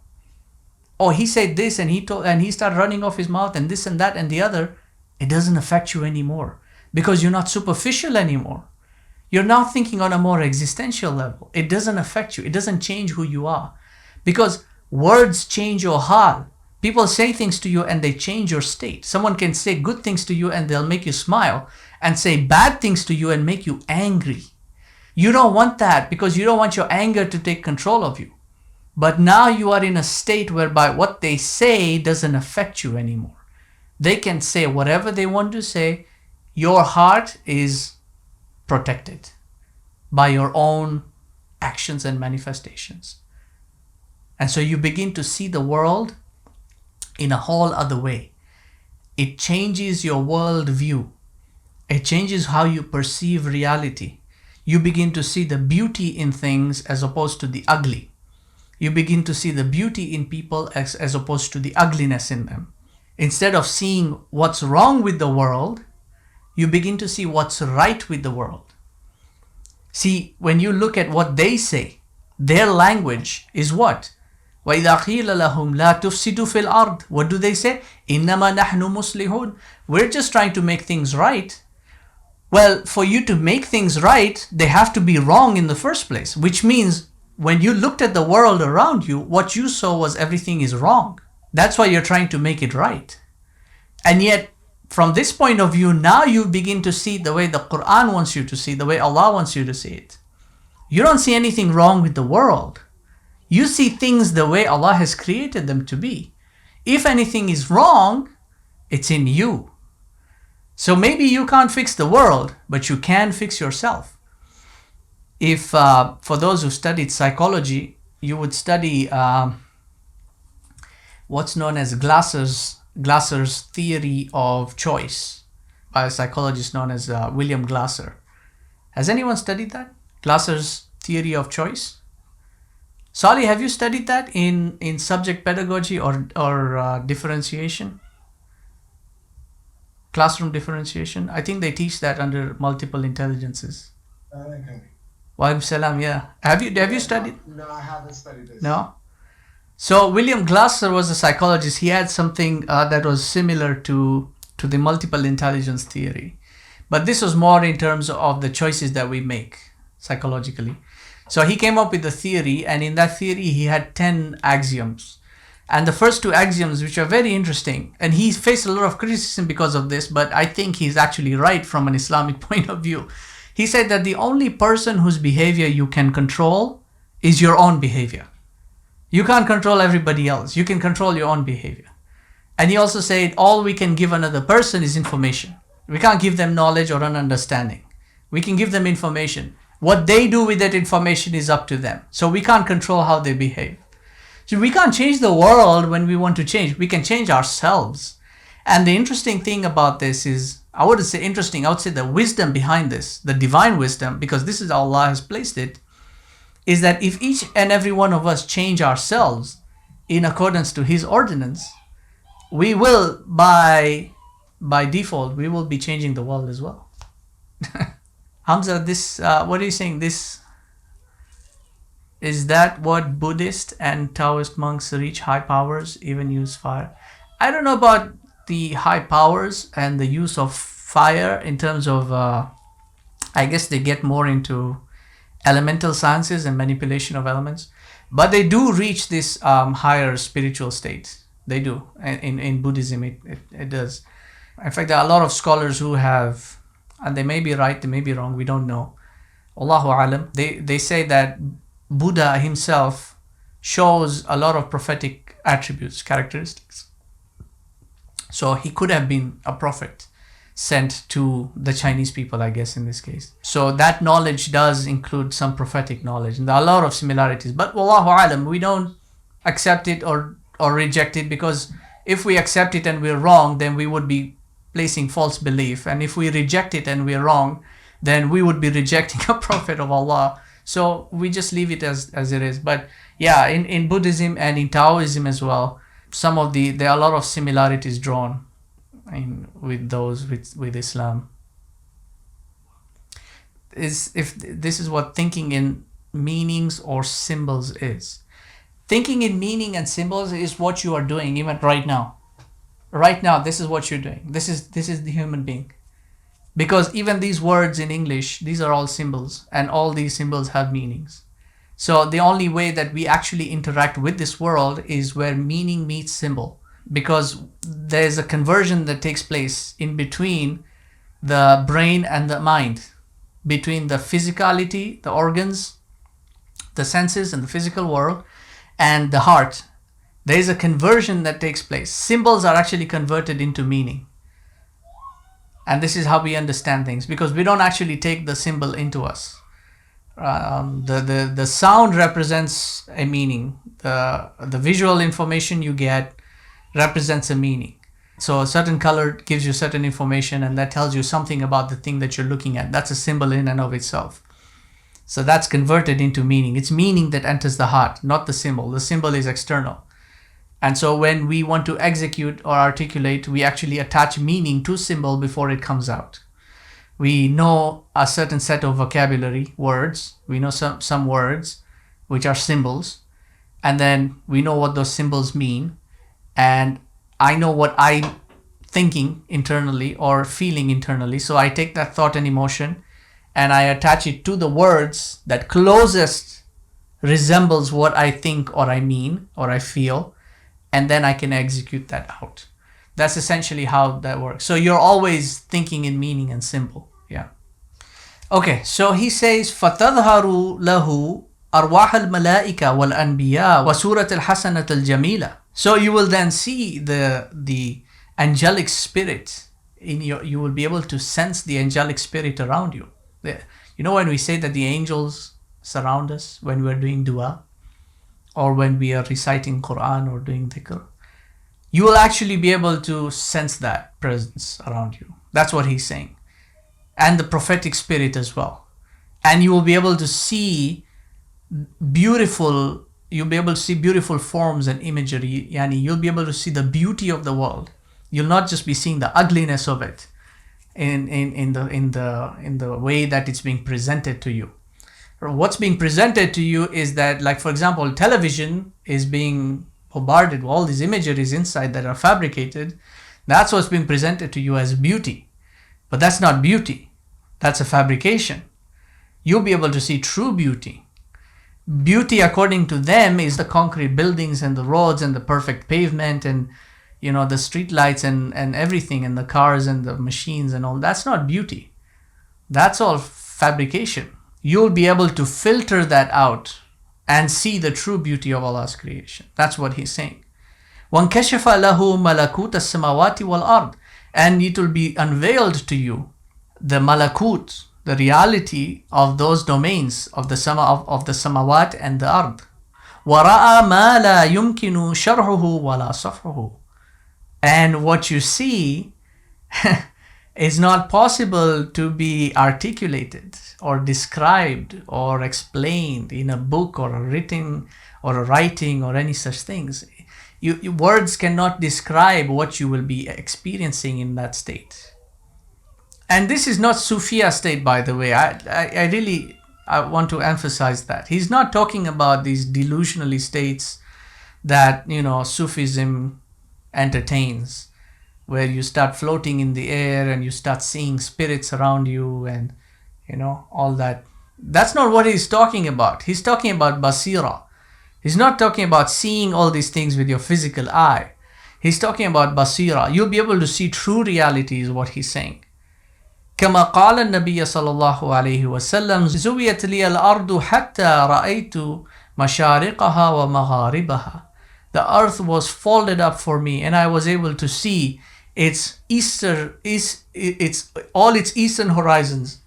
Oh, he said this and he started running off his mouth and this and that and the other. It doesn't affect you anymore because you're not superficial anymore. You're now thinking on a more existential level. It doesn't affect you. It doesn't change who you are, because words change your hal. People say things to you and they change your state. Someone can say good things to you and they'll make you smile, and say bad things to you and make you angry. You don't want that because you don't want your anger to take control of you. But now you are in a state whereby what they say doesn't affect you anymore. They can say whatever they want to say. Your heart is protected by your own actions and manifestations. And so you begin to see the world in a whole other way. It changes your world view. It changes how you perceive reality. You begin to see the beauty in things as opposed to the ugly. You begin to see the beauty in people as opposed to the ugliness in them. Instead of seeing what's wrong with the world, you begin to see what's right with the world. See, when you look at what they say, their language is what? وَإِذَا قِيلَ لَهُمْ لَا تُفْسِدُوا فِي الْأَرْضِ. What do they say? إِنَّمَا نَحْنُ مُصْلِحُونَ. We're just trying to make things right. Well, for you to make things right, they have to be wrong in the first place, which means when you looked at the world around you, what you saw was everything is wrong. That's why you're trying to make it right. And yet, from this point of view, now you begin to see the way the Quran wants you to see, the way Allah wants you to see it. You don't see anything wrong with the world. You see things the way Allah has created them to be. If anything is wrong, it's in you. So maybe you can't fix the world, but you can fix yourself. If, for those who studied psychology, you would study what's known as Glasser's theory of choice, by a psychologist known as William Glasser. Has anyone studied that? Glasser's theory of choice? Sali, have you studied that in subject pedagogy or differentiation? Classroom differentiation? I think they teach that under multiple intelligences. Wa salam, yeah. Have you studied? No, I haven't studied this. No? So William Glasser was a psychologist. He had something that was similar to the multiple intelligence theory. But this was more in terms of the choices that we make psychologically. So he came up with a theory, and in that theory he had 10 axioms. And the first two axioms, which are very interesting, and he faced a lot of criticism because of this, but I think he's actually right from an Islamic point of view. He said that the only person whose behavior you can control is your own behavior. You can't control everybody else. You can control your own behavior. And he also said all we can give another person is information. We can't give them knowledge or an understanding. We can give them information. What they do with that information is up to them. So we can't control how they behave. So we can't change the world when we want to change. We can change ourselves. And the interesting thing about this is, I wouldn't say interesting, I would say the wisdom behind this, the divine wisdom, because this is how Allah has placed it, is that if each and every one of us change ourselves in accordance to His ordinance, we will, by default, we will be changing the world as well. Hamza, this, what are you saying? This, is that what Buddhist and Taoist monks reach high powers, even use fire? I don't know about the high powers and the use of fire in terms of, I guess they get more into elemental sciences and manipulation of elements, but they do reach this higher spiritual state. They do. In Buddhism, it does. In fact, there are a lot of scholars who have, and they may be right, they may be wrong, we don't know. Allahu alam. They say that Buddha himself shows a lot of prophetic attributes, characteristics. So he could have been a prophet sent to the Chinese people, I guess, in this case. So that knowledge does include some prophetic knowledge, and there are a lot of similarities. But Wallahu alam, we don't accept it or reject it, because if we accept it and we're wrong, then we would be placing false belief. And if we reject it and we're wrong, then we would be rejecting a prophet of Allah. So we just leave it as it is. But yeah, in Buddhism and in Taoism as well, there are a lot of similarities drawn with those with Islam. If this is what thinking in meanings or symbols is. Thinking in meaning and symbols is what you are doing even right now. Right now, this is what you're doing. This is the human being. Because even these words in English, these are all symbols, and all these symbols have meanings. So the only way that we actually interact with this world is where meaning meets symbol, because there's a conversion that takes place in between the brain and the mind, between the physicality, the organs, the senses and the physical world, and the heart. There is a conversion that takes place. Symbols are actually converted into meaning. And this is how we understand things, because we don't actually take the symbol into us. The sound represents a meaning. The visual information you get represents a meaning. So a certain color gives you certain information, and that tells you something about the thing that you're looking at. That's a symbol in and of itself. So that's converted into meaning. It's meaning that enters the heart, not the symbol. The symbol is external. And so when we want to execute or articulate, we actually attach meaning to symbol before it comes out. We know a certain set of vocabulary, words. We know some words, which are symbols. And then we know what those symbols mean. And I know what I'm thinking internally or feeling internally. So I take that thought and emotion and I attach it to the words that closest resembles what I think or I mean or I feel. And then I can execute that out. That's essentially how that works. So you're always thinking in meaning and symbol. Yeah. Okay, so he says, فَتَظْهَرُ لَهُ أَرْوَاحَ الْمَلَائِكَةِ وَالْأَنْبِيَاءِ وَسُورَةَ الْحَسَنَةَ الْجَمِيلَةِ. So you will then see the angelic spirit in you will be able to sense the angelic spirit around you. You know when we say that the angels surround us when we're doing dua, or when we are reciting Quran or doing dhikr, you will actually be able to sense that presence around you. That's what he's saying. And the prophetic spirit as well. And you will be able to see beautiful forms and imagery. Yani you'll be able to see the beauty of the world. You'll not just be seeing the ugliness of it in the way that it's being presented to you. What's being presented to you is that, like for example, television is being bombarded with all these imageries inside that are fabricated. That's what's being presented to you as beauty. But that's not beauty. That's a fabrication. You'll be able to see true beauty Beauty, according to them, is the concrete buildings and the roads and the perfect pavement and, you know, the street lights and everything and the cars and the machines and all. That's not beauty. That's all fabrication. You'll be able to filter that out and see the true beauty of Allah's creation. That's what he's saying. وَانْكَشَفَ لَهُ مَلَكُوتَ السَّمَوَاتِ وَالْأَرْضِ. And it will be unveiled to you, the malakut, the reality of those domains of the samawat and the ard. وَرَأَى مَا لَا يُمْكِنُ شَرْحُهُ وَلَا صَفْحُهُ. And what you see is not possible to be articulated or described or explained in a book or a written or a writing or any such things. Words cannot describe what you will be experiencing in that state. And this is not Sufiya state, by the way. I want to emphasize that. He's not talking about these delusionally states that, you know, Sufism entertains, where you start floating in the air and you start seeing spirits around you and, you know, all that. That's not what he's talking about. He's talking about basira. He's not talking about seeing all these things with your physical eye. He's talking about basira. You'll be able to see true reality is what he's saying. كما قال النبي صلى الله عليه وسلم زويت لي الأرض حتى رأيت مشارقها ومغاربها. The earth was folded up for me and I was able to see all its eastern horizons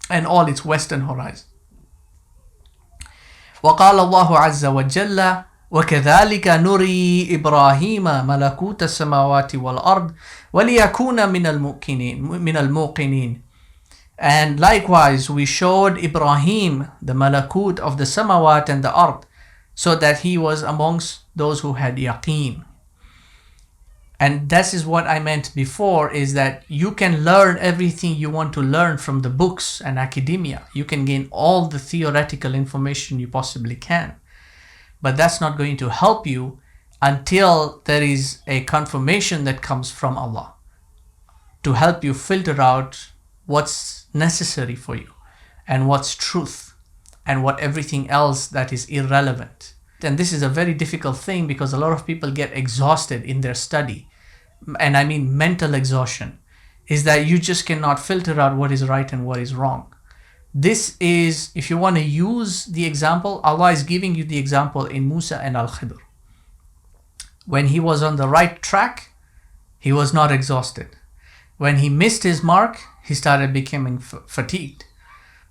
and all its western horizons. وقال الله عز وجل وكذلك نري إبراهيم ملكوت السماوات والأرض وليكون من الموقنين. And likewise we showed Ibrahim the malakut of the samawat and the ard, so that he was amongst those who had yaqeen. And this is what I meant before, is that you can learn everything you want to learn from the books and academia. You can gain all the theoretical information you possibly can. But that's not going to help you until there is a confirmation that comes from Allah to help you filter out what's necessary for you and what's truth and what everything else that is irrelevant. And this is a very difficult thing because a lot of people get exhausted in their study. And I mean mental exhaustion, is that you just cannot filter out what is right and what is wrong. This is, if you want to use the example, Allah is giving you the example in Musa and Al-Khidr. When he was on the right track, he was not exhausted. When he missed his mark, he started becoming fatigued.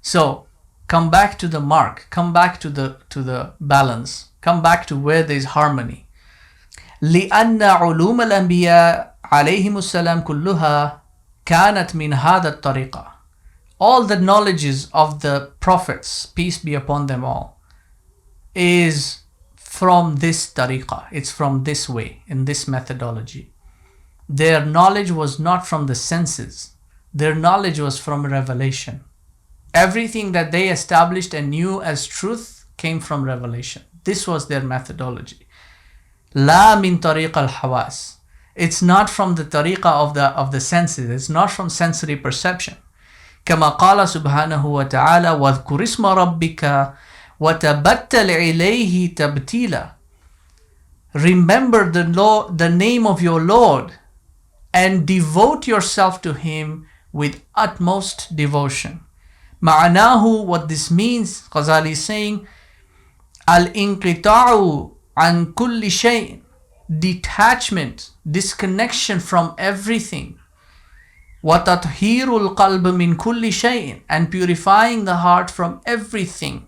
So come back to the mark, come back to the balance, come back to where there is harmony. لأن علوم الأنبياء عليهم السلام كلها كانت من هذا الطريقة. All the knowledges of the prophets, peace be upon them all, is from this tariqah. It's from this way, in this methodology. Their knowledge was not from the senses. Their knowledge was from revelation. Everything that they established and knew as truth came from revelation. This was their methodology. La min tariq al-hawas. It's not from the tariqah of the senses. It's not from sensory perception. كما قال سبحانه وتعالى واذكر اسم ربك وتبتل إليه تبتيلا. Remember the name of your Lord and devote yourself to Him with utmost devotion. معناه, what this means, Ghazali is saying, al-inqita'u an kulli shay', detachment, disconnection from everything. وَتَطْهِيرُ الْقَلْبِ مِنْ كُلِّ شَيْءٍ, and purifying the heart from everything.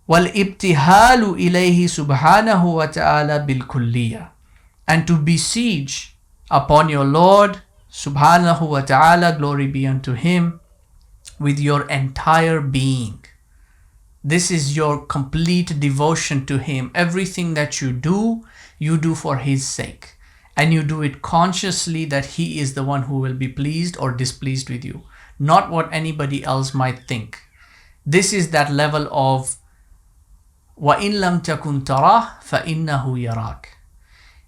وَالْإِبْتِهَالُ إِلَيْهِ سُبْحَانَهُ وَتَعَالَى بِالْكُلِّيَّةِ, and to besiege upon your Lord subhanahu wa ta'ala, glory be unto Him, with your entire being. This is your complete devotion to Him. Everything that you do for His sake. And you do it consciously that He is the one who will be pleased or displeased with you, not what anybody else might think. This is that level of وَإِن لَمْ تَكُنْ تَرَاهُ فَإِنَّهُ يَرَاكَ.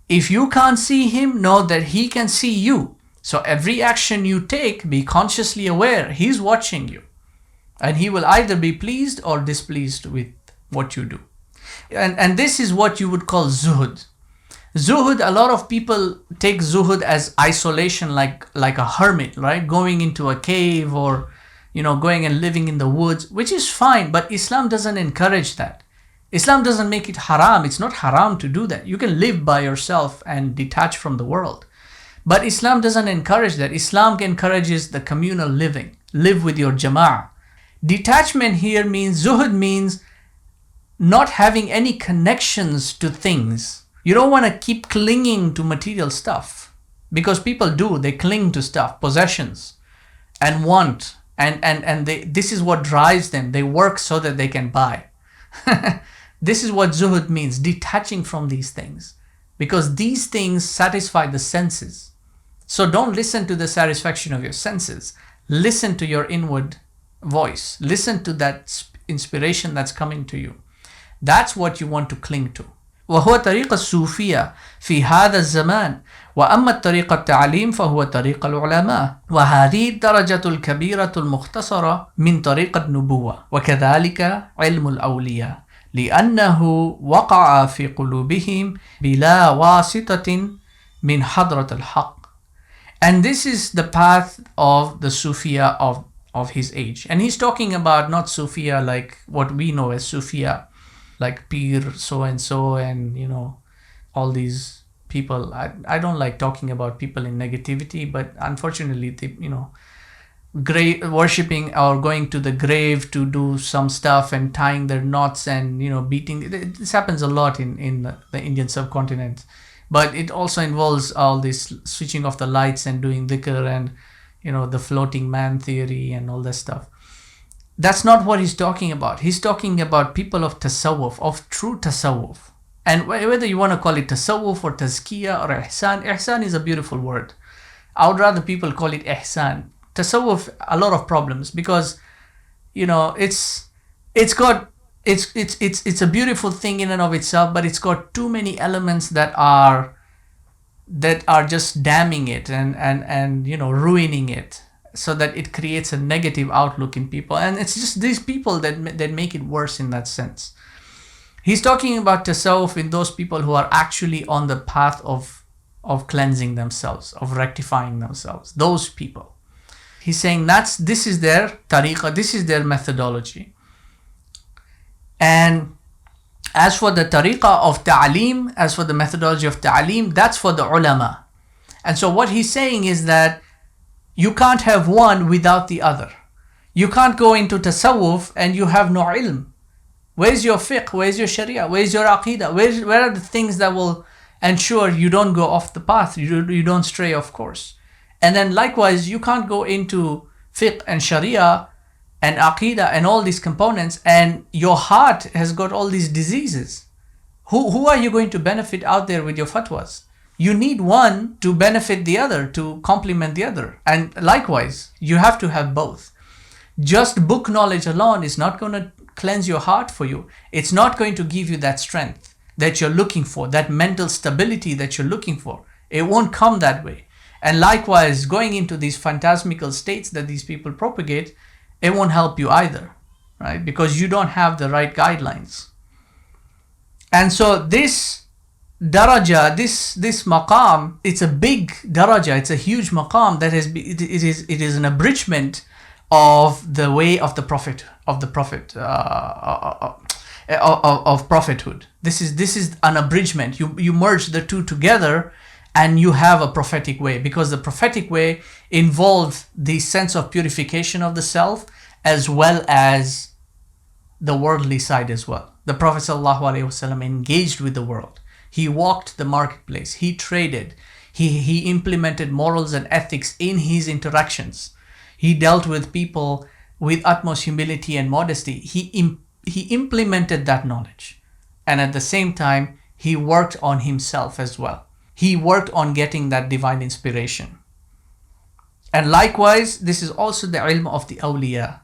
If you can't see Him, know that He can see you. So every action you take, be consciously aware, He's watching you. And he will either be pleased or displeased with what you do. And this is what you would call zuhud. Zuhud, a lot of people take zuhud as isolation, like a hermit, right? Going into a cave or, going and living in the woods, which is fine, but Islam doesn't encourage that. Islam doesn't make it haram. It's not haram to do that. You can live by yourself and detach from the world. But Islam doesn't encourage that. Islam encourages the communal living. Live with your jama'ah. Detachment here means, zuhud means not having any connections to things. You don't want to keep clinging to material stuff, because people do. They cling to stuff, possessions, and want, and this is what drives them. They work so that they can buy. This is what zuhud means, detaching from these things, because these things satisfy the senses. So don't listen to the satisfaction of your senses. Listen to your inward voice. Listen to that inspiration that's coming to you. That's what you want to cling to. وهو طريق الصوفية في هذا الزمان، وأما الطريق التعليم فهو طريق العلماء، وهذه الدرجة الكبيرة المختصرة من طريق النبوة، وكذلك علم الأولياء، لأنه وقع في قلوبهم بلا واسطة من حضرة الحق. And this is the path of the Sufiya of his age. And he's talking about not Sufiya like what we know as Sufiya, like Pir so-and-so and, all these people. I don't like talking about people in negativity, but unfortunately, they, grave worshipping or going to the grave to do some stuff and tying their knots and, beating. This happens a lot in the Indian subcontinent. But it also involves all this switching off the lights and doing dhikr and, the floating man theory and all that stuff. That's not what he's talking about. He's talking about people of tasawwuf, of true tasawwuf. And whether you want to call it tasawwuf or tazkiyah or ihsan, ihsan is a beautiful word. I would rather people call it ihsan. Tasawwuf, a lot of problems because, it's a beautiful thing in and of itself, but it's got too many elements that are just damning it and ruining it, so that it creates a negative outlook in people. And it's just these people that make it worse in that sense. He's talking about tasawwuf in those people who are actually on the path of cleansing themselves, of rectifying themselves. Those people. He's saying this is their tariqah, this is their methodology. And as for the tariqah of ta'aleem, as for the methodology of ta'aleem, that's for the ulama. And so what he's saying is that you can't have one without the other. You can't go into tasawwuf and you have no ilm. Where's your fiqh? Where's your sharia? Where's your aqidah? Where are the things that will ensure you don't go off the path, you don't stray off course? And then likewise, you can't go into fiqh and sharia and aqidah and all these components and your heart has got all these diseases. Who are you going to benefit out there with your fatwas? You need one to benefit the other, to complement the other. And likewise, you have to have both. Just book knowledge alone is not going to cleanse your heart for you. It's not going to give you that strength that you're looking for, that mental stability that you're looking for. It won't come that way. And likewise, going into these phantasmical states that these people propagate, it won't help you either, right? Because you don't have the right guidelines. And so this daraja, this maqam, it's a big daraja, it's a huge maqam that it is an abridgment of the way of the prophet, of prophethood. This is an abridgment. You merge the two together and you have a prophetic way, because the prophetic way involves the sense of purification of the self as well as the worldly side as well. The Prophet ﷺ engaged with the world. He walked the marketplace. He traded. He implemented morals and ethics in his interactions. He dealt with people with utmost humility and modesty. He implemented that knowledge. And at the same time, he worked on himself as well. He worked on getting that divine inspiration. And likewise, this is also the ilm of the awliya,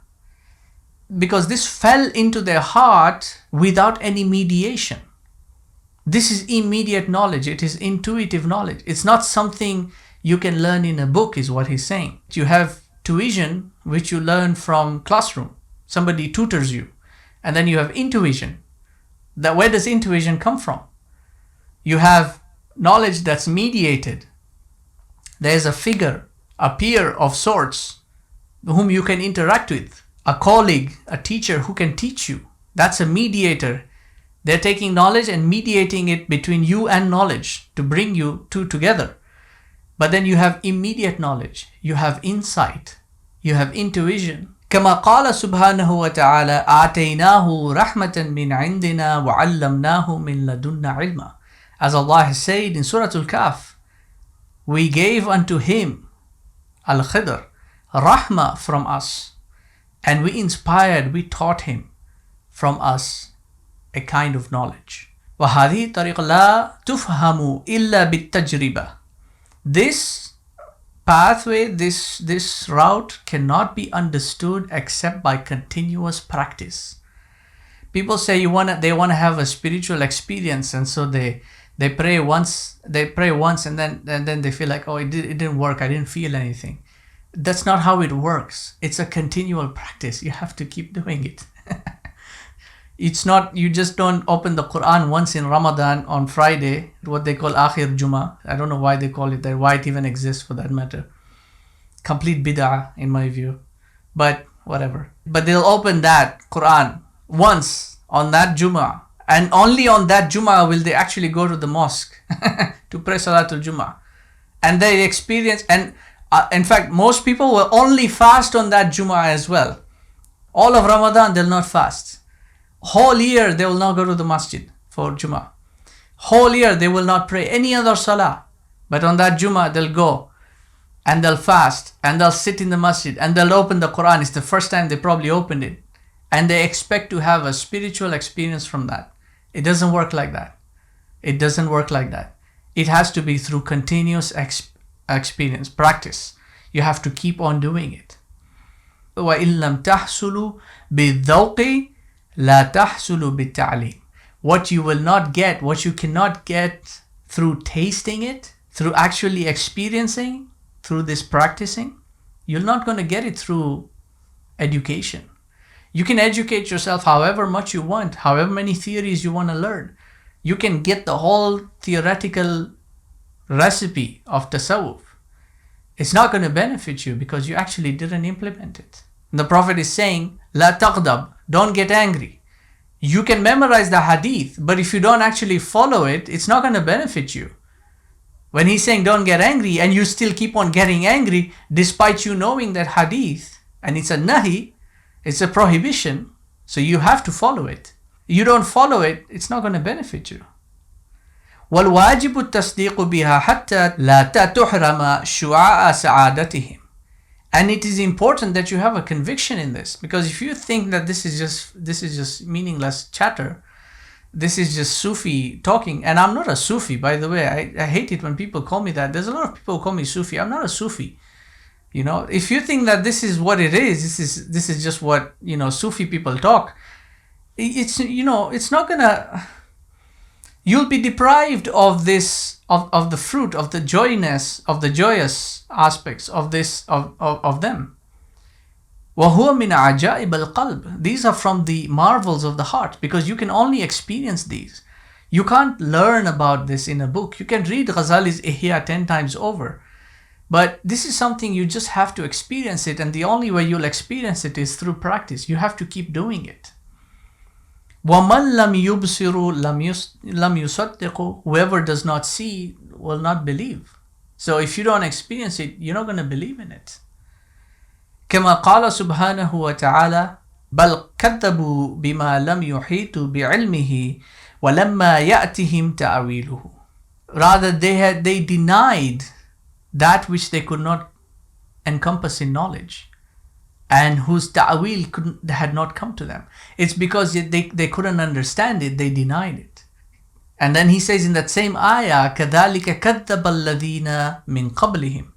because this fell into their heart without any mediation. This is immediate knowledge. It is intuitive knowledge. It's not something you can learn in a book, is what he's saying. You have tuition, which you learn from classroom. Somebody tutors you. And then you have intuition. Where does intuition come from? You have knowledge that's mediated. There's a figure, a peer of sorts, whom you can interact with. A colleague, a teacher who can teach you. That's a mediator. They're taking knowledge and mediating it between you and knowledge to bring you two together. But then you have immediate knowledge. You have insight. You have intuition. كما قال سبحانه وتعالى آتيناه رحمة من عندنا وعلمناه من لدنا علما. As Allah has said in Surah Al-Kahf, we gave unto him, Al-Khidr, rahmah from us, and we inspired, we taught him from us a kind of knowledge. وهذه طريقة لا تفهم إلا بالتجربة. This pathway, this route cannot be understood except by continuous practice. People say they want to have a spiritual experience, and so they pray once, and then they feel like, oh, it didn't work, I didn't feel anything. That's not how it works. It's a continual practice. You have to keep doing it. It's not, you just don't open the Quran once in Ramadan on Friday, what they call Akhir Juma. I don't know why they call it that, why it even exists for that matter. Complete bid'ah in my view. But whatever. But they'll open that Quran once on that Juma. And only on that Juma will they actually go to the mosque to pray Salatul Juma. And they experience, and in fact, most people will only fast on that Juma as well. All of Ramadan, they'll not fast. Whole year, they will not go to the masjid for Juma. Whole year, they will not pray any other salah. But on that Juma, they'll go and they'll fast and they'll sit in the masjid and they'll open the Quran. It's the first time they probably opened it. And they expect to have a spiritual experience from that. It doesn't work like that. It doesn't work like that. It has to be through continuous experience, practice. You have to keep on doing it. وَإِن لَمْ تَحْصُلُوا بِالذَّوْقِ لَا تَحْصُلُوا بِالتَّعْلِيمِ. What you will not get, what you cannot get through tasting it, through actually experiencing, through this practicing, you're not going to get it through education. You can educate yourself however much you want, however many theories you want to learn. You can get the whole theoretical recipe of tasawwuf. It's not going to benefit you because you actually didn't implement it. And the Prophet is saying, La taqdab, don't get angry. You can memorize the hadith, but if you don't actually follow it, it's not going to benefit you. When he's saying don't get angry and you still keep on getting angry despite you knowing that hadith, and it's a nahi, it's a prohibition, so you have to follow it. You don't follow it, it's not going to benefit you. وَالْوَاجِبُ التَّصْدِيقُ بِهَا حَتَّى لَا تُحْرَمَ شُعَاءَ سَعَادَتِهِمْ. And it is important that you have a conviction in this, because if you think that this is just meaningless chatter, this is just Sufi talking, and I'm not a Sufi, by the way. I hate it when people call me that. There's a lot of people who call me Sufi. I'm not a Sufi. You know, if you think that this is what it is, this is just what, you know, Sufi people talk, it's, you know, it's not gonna, you'll be deprived of this, of the fruit, of the joyness, of the joyous aspects of this, of them. وَهُوَ مِنْ عَجَائِبَ الْقَلْبِ. These are from the marvels of the heart, because you can only experience these. You can't learn about this in a book. You can read Ghazali's Ihya 10 times over. But this is something you just have to experience it, and the only way you'll experience it is through practice. You have to keep doing it. وَمَنْ لَمْ يُبْصِرُ لَمْ يُصَدِّقُ. Whoever does not see will not believe. So if you don't experience it, you're not going to believe in it. كما قال سبحانه وتعالى بل كذبوا بما لم يحيطوا بعلمه ولما يأتهم تأويله. Rather, they denied that which they could not encompass in knowledge, and whose ta'wil had not come to them. It's because they couldn't understand it, they denied it. And then he says in that same ayah, كَذَلِكَ كَذَّبَ الَّذِينَ مِنْ قَبْلِهِمْ.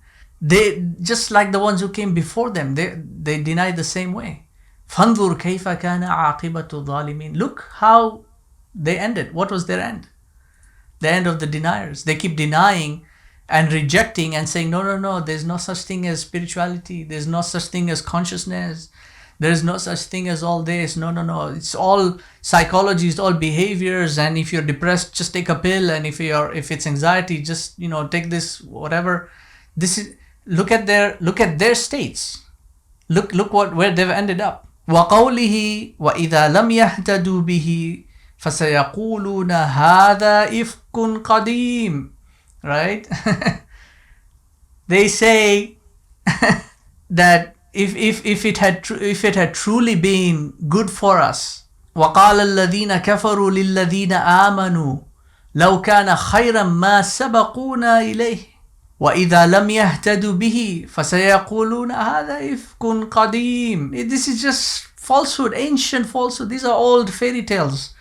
They, just like the ones who came before them, they denied the same way. فَانْظُرْ كَيْفَ كَانَ عَاقِبَةُ الظَّالِمِينَ. Look how they ended. What was their end? The end of the deniers. They keep denying and rejecting and saying, no, there's no such thing as spirituality. There's no such thing as consciousness. There is no such thing as all this. No. It's all psychology, it's all behaviors, and if you're depressed, just take a pill, and if it's anxiety, just take this whatever. This is look at their states. Look where they've ended up. وَقَوْلِهِ وَإِذَا لَمْ يَهْتَدُوا بِهِ فَسَيَقُولُونَ هَذَا إِفْكٌ قَدِيمٌ. Right? They say that if it had truly been good for us, وَقَالَ الَّذِينَ كَفَرُوا لِلَّذِينَ آمَنُوا لَوْ كَانَ خَيْرًا مَا سَبَقُونَا إِلَيْهِ وَإِذَا لَمْ يَهْتَدُوا بِهِ فَسَيَقُولُونَ هَذَا إِفْكٌ قَدِيمٌ. This is just falsehood, ancient falsehood. These are old fairy tales.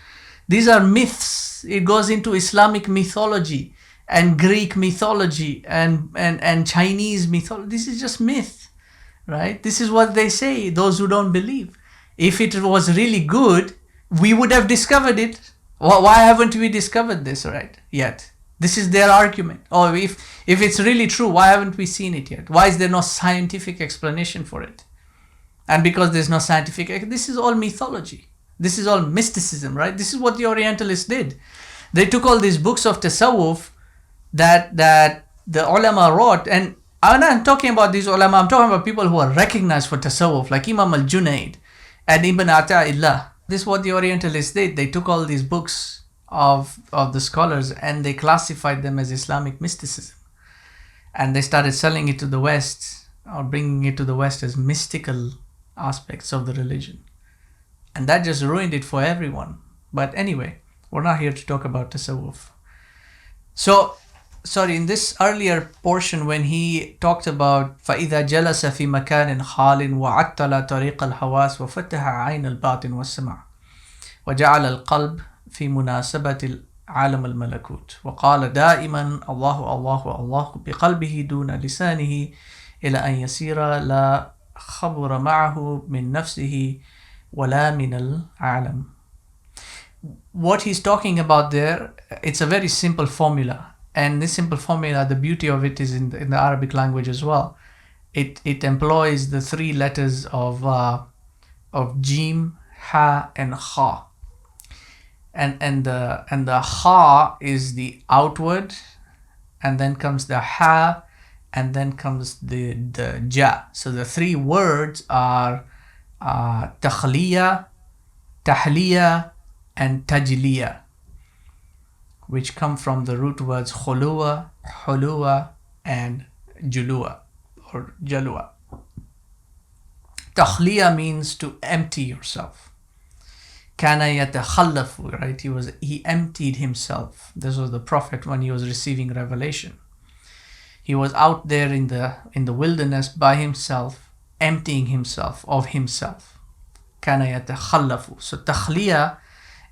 These are myths. It goes into Islamic mythology and Greek mythology and Chinese mythology. This is just myth, right? This is what they say, those who don't believe. If it was really good, we would have discovered it. Why haven't we discovered this yet? This is their argument. Or if it's really true, why haven't we seen it yet? Why is there no scientific explanation for it? And because there's no scientific, this is all mythology. This is all mysticism, right? This is what the Orientalists did. They took all these books of tasawwuf that the ulama wrote, and I'm not talking about these ulama, I'm talking about people who are recognized for tasawwuf, like Imam Al-Junaid and Ibn Ata'illah. This is what the Orientalists did. They took all these books of the scholars and they classified them as Islamic mysticism. And they started selling it to the West, or bringing it to the West as mystical aspects of the religion. And that just ruined it for everyone. But anyway, we're not here to talk about tasawwuf. So, in this earlier portion when he talked about فَإِذَا جَلَسَ فِي مَكَانٍ خَالٍ وَعَطَّلَ طَرِيقَ الْحَوَاسِ وَفَتَحَ عَيْنَ الْبَاطِنِ وَالسَّمْعِ وَجَعَلَ الْقَلْبِ في مناسبة عالم الملكوت وقال دائما الله الله الله بقلبه دون لسانه إلى أن يصير لا خبر معه من نفسه ولا من العالم. What he's talking about there, it's a very simple formula, and this simple formula, the beauty of it is in the Arabic language as well. It employs the three letters of Jim, Ha, and Kha. And the ha is the outward, and then comes the ha, and then comes the ja. So the three words are تخلية, تحلية, and تجلية, which come from the root words خلوة, حلوة, and جلوة or jalwa. تخلية means to empty yourself. كان يتخلف, right? He emptied himself. This was the Prophet when he was receiving revelation. He was out there in the wilderness by himself, emptying himself of himself. كان يتخلف. So تخلية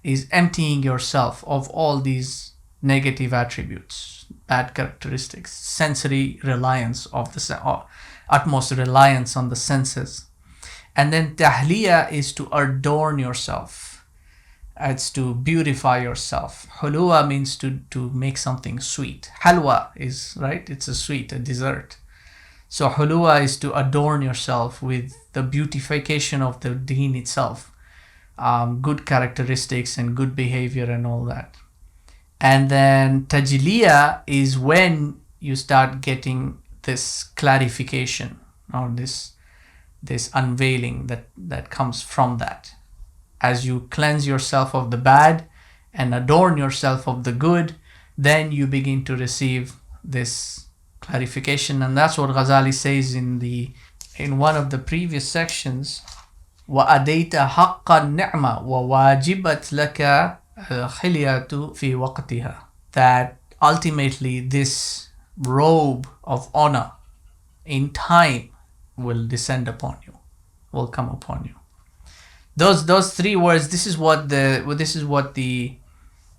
is emptying yourself of all these negative attributes, bad characteristics, sensory reliance utmost reliance on the senses. And then tahliya is to adorn yourself. It's to beautify yourself. Hulwa means to make something sweet. Halwa is, right? It's a sweet, a dessert. So hulwa is to adorn yourself with the beautification of the deen itself. Good characteristics and good behavior and all that. And then tajliya is when you start getting this clarification or this unveiling that comes from that. As you cleanse yourself of the bad and adorn yourself of the good, then you begin to receive this clarification. And that's what Ghazali says in one of the previous sections. وَأَدَيْتَ حَقَّ النِّعْمَةِ وَوَاجِبَتْ لَكَ الْخِلْيَةُ فِي وَقْتِهَا. That ultimately this robe of honor in time will descend upon you, will come upon you. Those three words, this is what the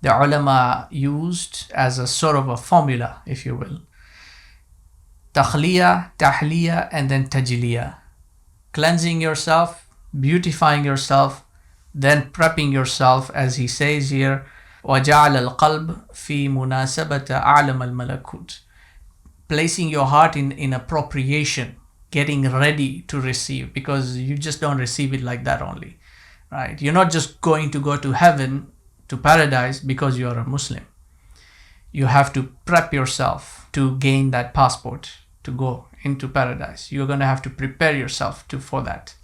ulama used as a sort of a formula, if you will. Takhliya, tahliya, and then tajliya. Cleansing yourself, beautifying yourself, then prepping yourself, as he says here, وَجَعَلَ الْقَلْبِ فِي مُنَاسَبَةَ أَعْلَمَ الْمَلَكُوتِ. Placing your heart in appropriation, getting ready to receive, because you just don't receive it like that only, right? You're not just going to go to heaven, to paradise, because you're a Muslim. You have to prep yourself to gain that passport to go into paradise. You're going to have to prepare yourself for that.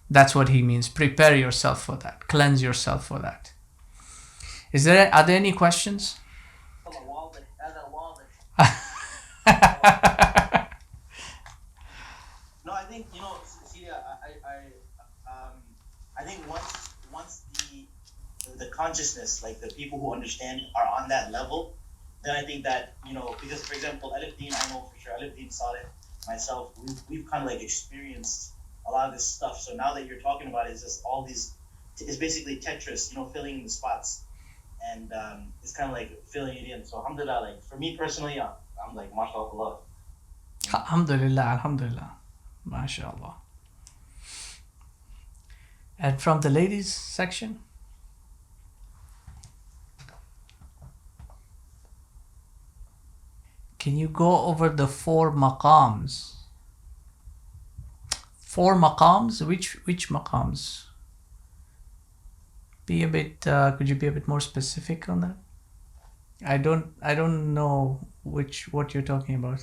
That's what he means. Prepare yourself for that. Cleanse yourself for that. Are there any questions? No, I think, Celia, I think once the consciousness, like the people who understand, are on that level, then I think that, because for example, Alif-Din, I know for sure, Alif-Din, Saleh, myself, we've kind of like experienced a lot of this stuff. So now that you're talking about it, it's just all these, it's basically Tetris, filling in the spots. And it's kind of like filling it in. So alhamdulillah, like for me personally, I'm like, mashallah. Alhamdulillah, alhamdulillah. MashaAllah. And from the ladies section? Can you go over the 4 maqams? 4 maqams? Which maqams? Be a bit. Could you be a bit more specific on that? I don't know what you're talking about.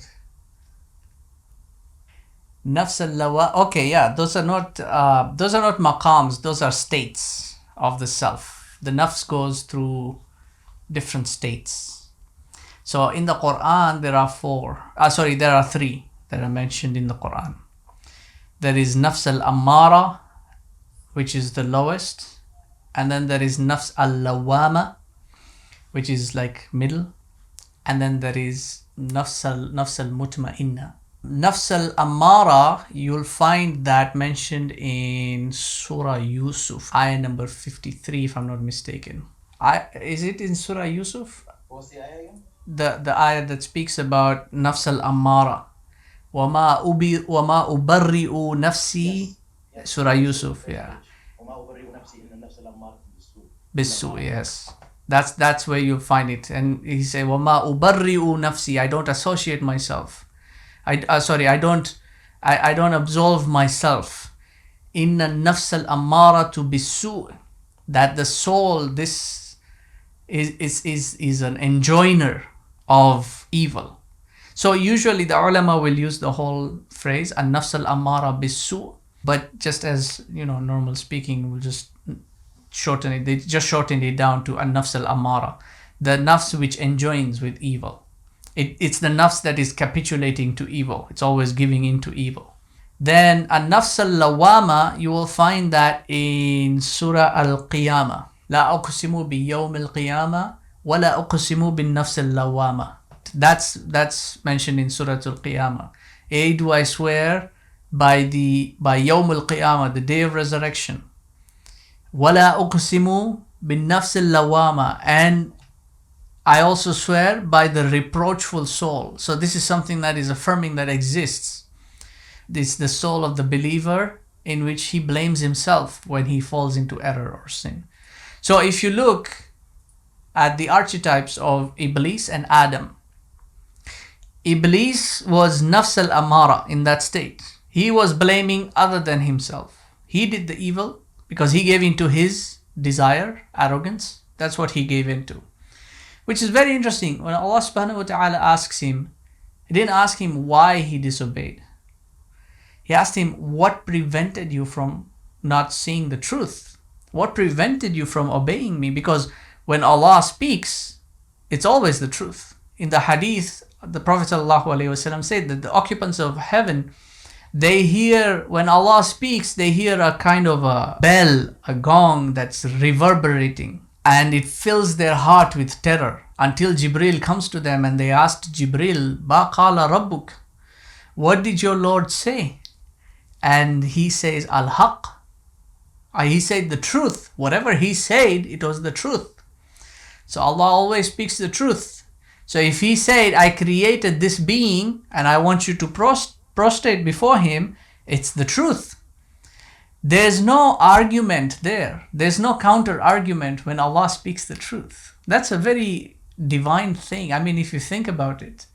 Nafs al-lawa. Okay, yeah, those are not maqams. Those are states of the self. The nafs goes through different states. So in the Quran there are 3 that are mentioned in the Quran. There is nafs al-ammara, which is the lowest, and then there is nafs al-lawama, which is like middle, and then there is nafs al-mutma'inna. Nafs al-ammara, you'll find that mentioned in Surah Yusuf, ayah number 53, if I'm not mistaken. Is it in Surah Yusuf? What's the ayah again? The ayah that speaks about nafs al-ammara. وَمَا أُبَرِّئُ نَفْسِي. Yes. Surah Yusuf, yeah. Bisu, yes. That's where you'll find it. And he said, وَمَا أُبَرِّئُ نَفْسِي. I don't associate myself. I don't absolve myself. Inna nafs al-ammara bisu. That the soul, this is an enjoiner of evil. So usually the ulama will use the whole phrase, an-nafs al-ammara bisu, but just as, normal speaking, we'll just shorten it. They just shortened it down to an-nafs al-ammara, the nafs which enjoins with evil. It's the nafs that is capitulating to evil. It's always giving in to evil. Then an-nafs al-lawama, you will find that in Surah Al-Qiyamah. La uqsimu bi yawm al-qiyamah wa la uqsimu bin nafs al-lawama. That's mentioned in Surah Al-Qiyamah. Do I swear by Yawm Al-Qiyamah, the day of resurrection. Wala uqsimu bin nafs al-lawama, and I also swear by the reproachful soul. So this is something that is affirming that exists. This is the soul of the believer, in which he blames himself when he falls into error or sin. So if you look at the archetypes of Iblis and Adam, Iblis was nafs al-amara in that state. He was blaming other than himself. He did the evil because he gave into his desire, arrogance. That's what he gave into. Which is very interesting. When Allah subhanahu wa ta'ala asks him, he didn't ask him why he disobeyed. He asked him, what prevented you from not seeing the truth? What prevented you from obeying me? Because when Allah speaks, it's always the truth. In the hadith, the Prophet ﷺ said that the occupants of heaven, they hear, when Allah speaks, they hear a kind of a bell, a gong that's reverberating, and it fills their heart with terror until Jibril comes to them and they asked Jibril, Ma qala rabbuk? What did your Lord say? And he says, Al-Haq. He said the truth. Whatever he said, it was the truth. So Allah always speaks the truth. So if he said, I created this being and I want you to prostrate before him, it's the truth. There's no argument there. There's no counter argument when Allah speaks the truth. That's a very divine thing. I mean, if you think about it,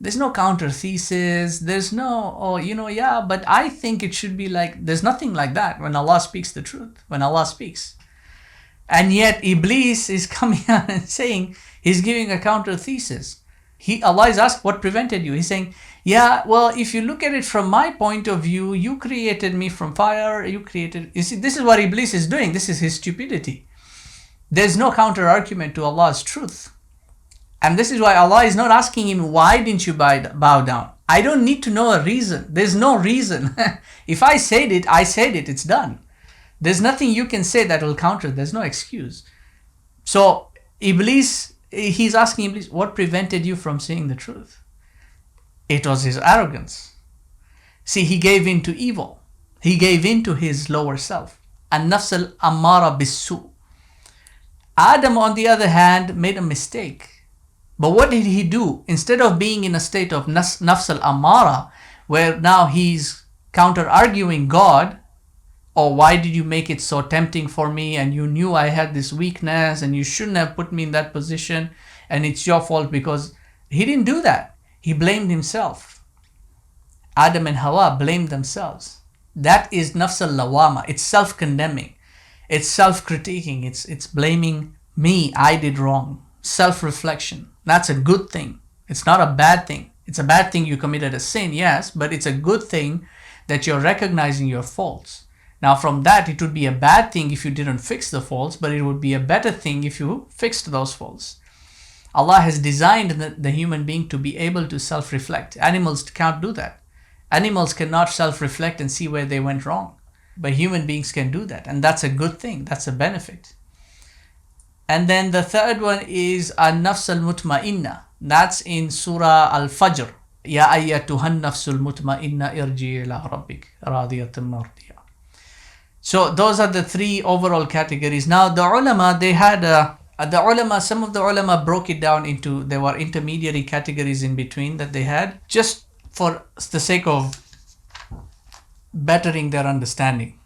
There's no counter thesis. There's no, oh, yeah, but I think it should be like, there's nothing like that when Allah speaks the truth, when Allah speaks. And yet Iblis is coming out and saying, he's giving a counter thesis. Allah is asked, what prevented you? He's saying, yeah, well, if you look at it from my point of view, you created me from fire, you see, this is what Iblis is doing. This is his stupidity. There's no counter argument to Allah's truth. And this is why Allah is not asking him, why didn't you bow down? I don't need to know a reason. There's no reason. If I said it, it's done. There's nothing you can say that will counter. There's no excuse. So Iblis, he's asking Iblis, what prevented you from saying the truth? It was his arrogance. See, he gave in to evil. He gave in to his lower self. An-nafs al-ammara bis-su. Adam, on the other hand, made a mistake. But what did he do? Instead of being in a state of nafs al-ammara, where now he's counter-arguing God, or why did you make it so tempting for me, and you knew I had this weakness and you shouldn't have put me in that position and it's your fault, because he didn't do that. He blamed himself. Adam and Hawa blamed themselves. That is nafs al-lawama. It's self-condemning. It's self-critiquing. It's blaming me. I did wrong. Self-reflection. That's a good thing. It's not a bad thing. It's a bad thing you committed a sin, yes, but it's a good thing that you're recognizing your faults. Now from that, it would be a bad thing if you didn't fix the faults, but it would be a better thing if you fixed those faults. Allah has designed the human being to be able to self-reflect. Animals can't do that. Animals cannot self-reflect and see where they went wrong. But human beings can do that. And that's a good thing. That's a benefit. And then the third one is an-nafs al-mutma'inna. That's in Surah Al-Fajr. Ya ayyatuhan nafsul mutma'inna irji ila rabbik radiyatan mardiya. So those are the three overall categories. Now the ulama, some of the ulama broke it down into, there were intermediary categories in between that they had, just for the sake of bettering their understanding.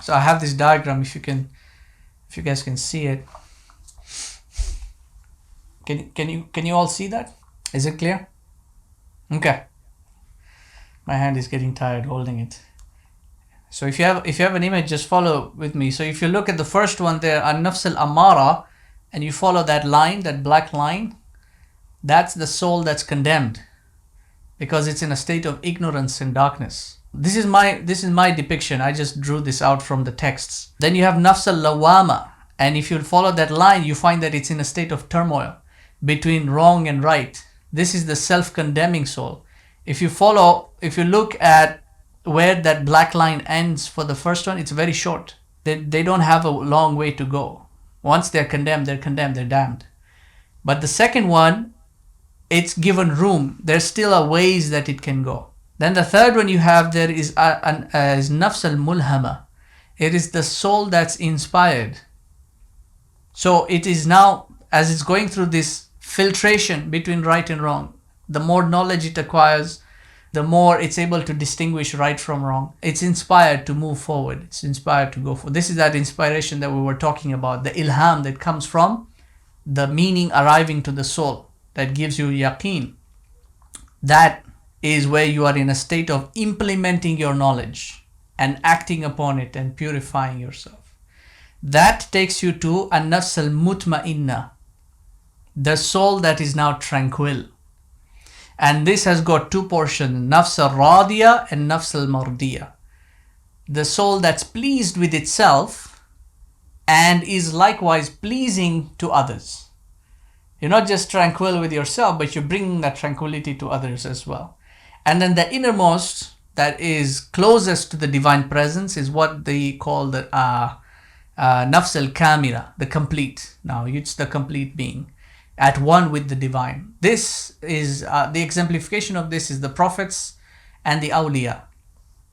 So I have this diagram, if you guys can see it. Can you all see that? Is it clear? Okay. My hand is getting tired holding it. So if you have an image, just follow with me. So if you look at the first one there, an-nafs al-ammara, and you follow that line, that black line, that's the soul that's condemned, because it's in a state of ignorance and darkness. This is my depiction. I just drew this out from the texts. Then you have nafs al-lawama, and if you follow that line, you find that it's in a state of turmoil between wrong and right. This is the self-condemning soul. If you look at where that black line ends for the first one, it's very short. They don't have a long way to go. Once they're condemned, they're damned. But the second one, it's given room. There's still a ways that it can go. Then the third one you have there is nafs al-mulhama. It is the soul that's inspired. So it is now, as it's going through this filtration between right and wrong, the more knowledge it acquires, the more it's able to distinguish right from wrong. It's inspired to move forward. It's inspired to go forward. This is that inspiration that we were talking about, the ilham that comes from the meaning arriving to the soul, that gives you yaqeen. That is where you are in a state of implementing your knowledge and acting upon it and purifying yourself. That takes you to an-nafs al-mutma'inna, the soul that is now tranquil. And this has got two portions, nafs al-radiya and nafs al-mardiya. The soul that's pleased with itself and is likewise pleasing to others. You're not just tranquil with yourself, but you're bringing that tranquility to others as well. And then the innermost, that is closest to the divine presence, is what they call the nafs al-kamila, the complete. Now it's the complete being, at one with the divine. This is the exemplification of this is the prophets and the awliya.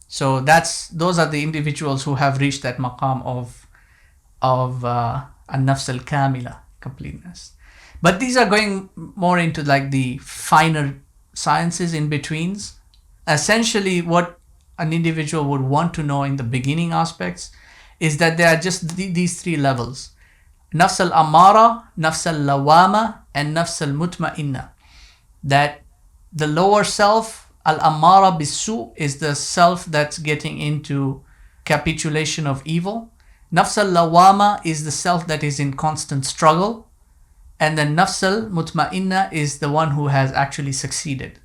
So those are the individuals who have reached that maqam of an-nafs al-kamila, completeness. But these are going more into like the finer sciences in betweens. Essentially what an individual would want to know in the beginning aspects is that there are just these three levels: nafs al-amara, nafs al-lawama, and nafs al-mutma'inna. That The lower self, al-ammara bis-su, is the self that's getting into capitulation of evil. Nafs al-lawama is the self that is in constant struggle. And then nafs al-mutma'inna is the one who has actually succeeded.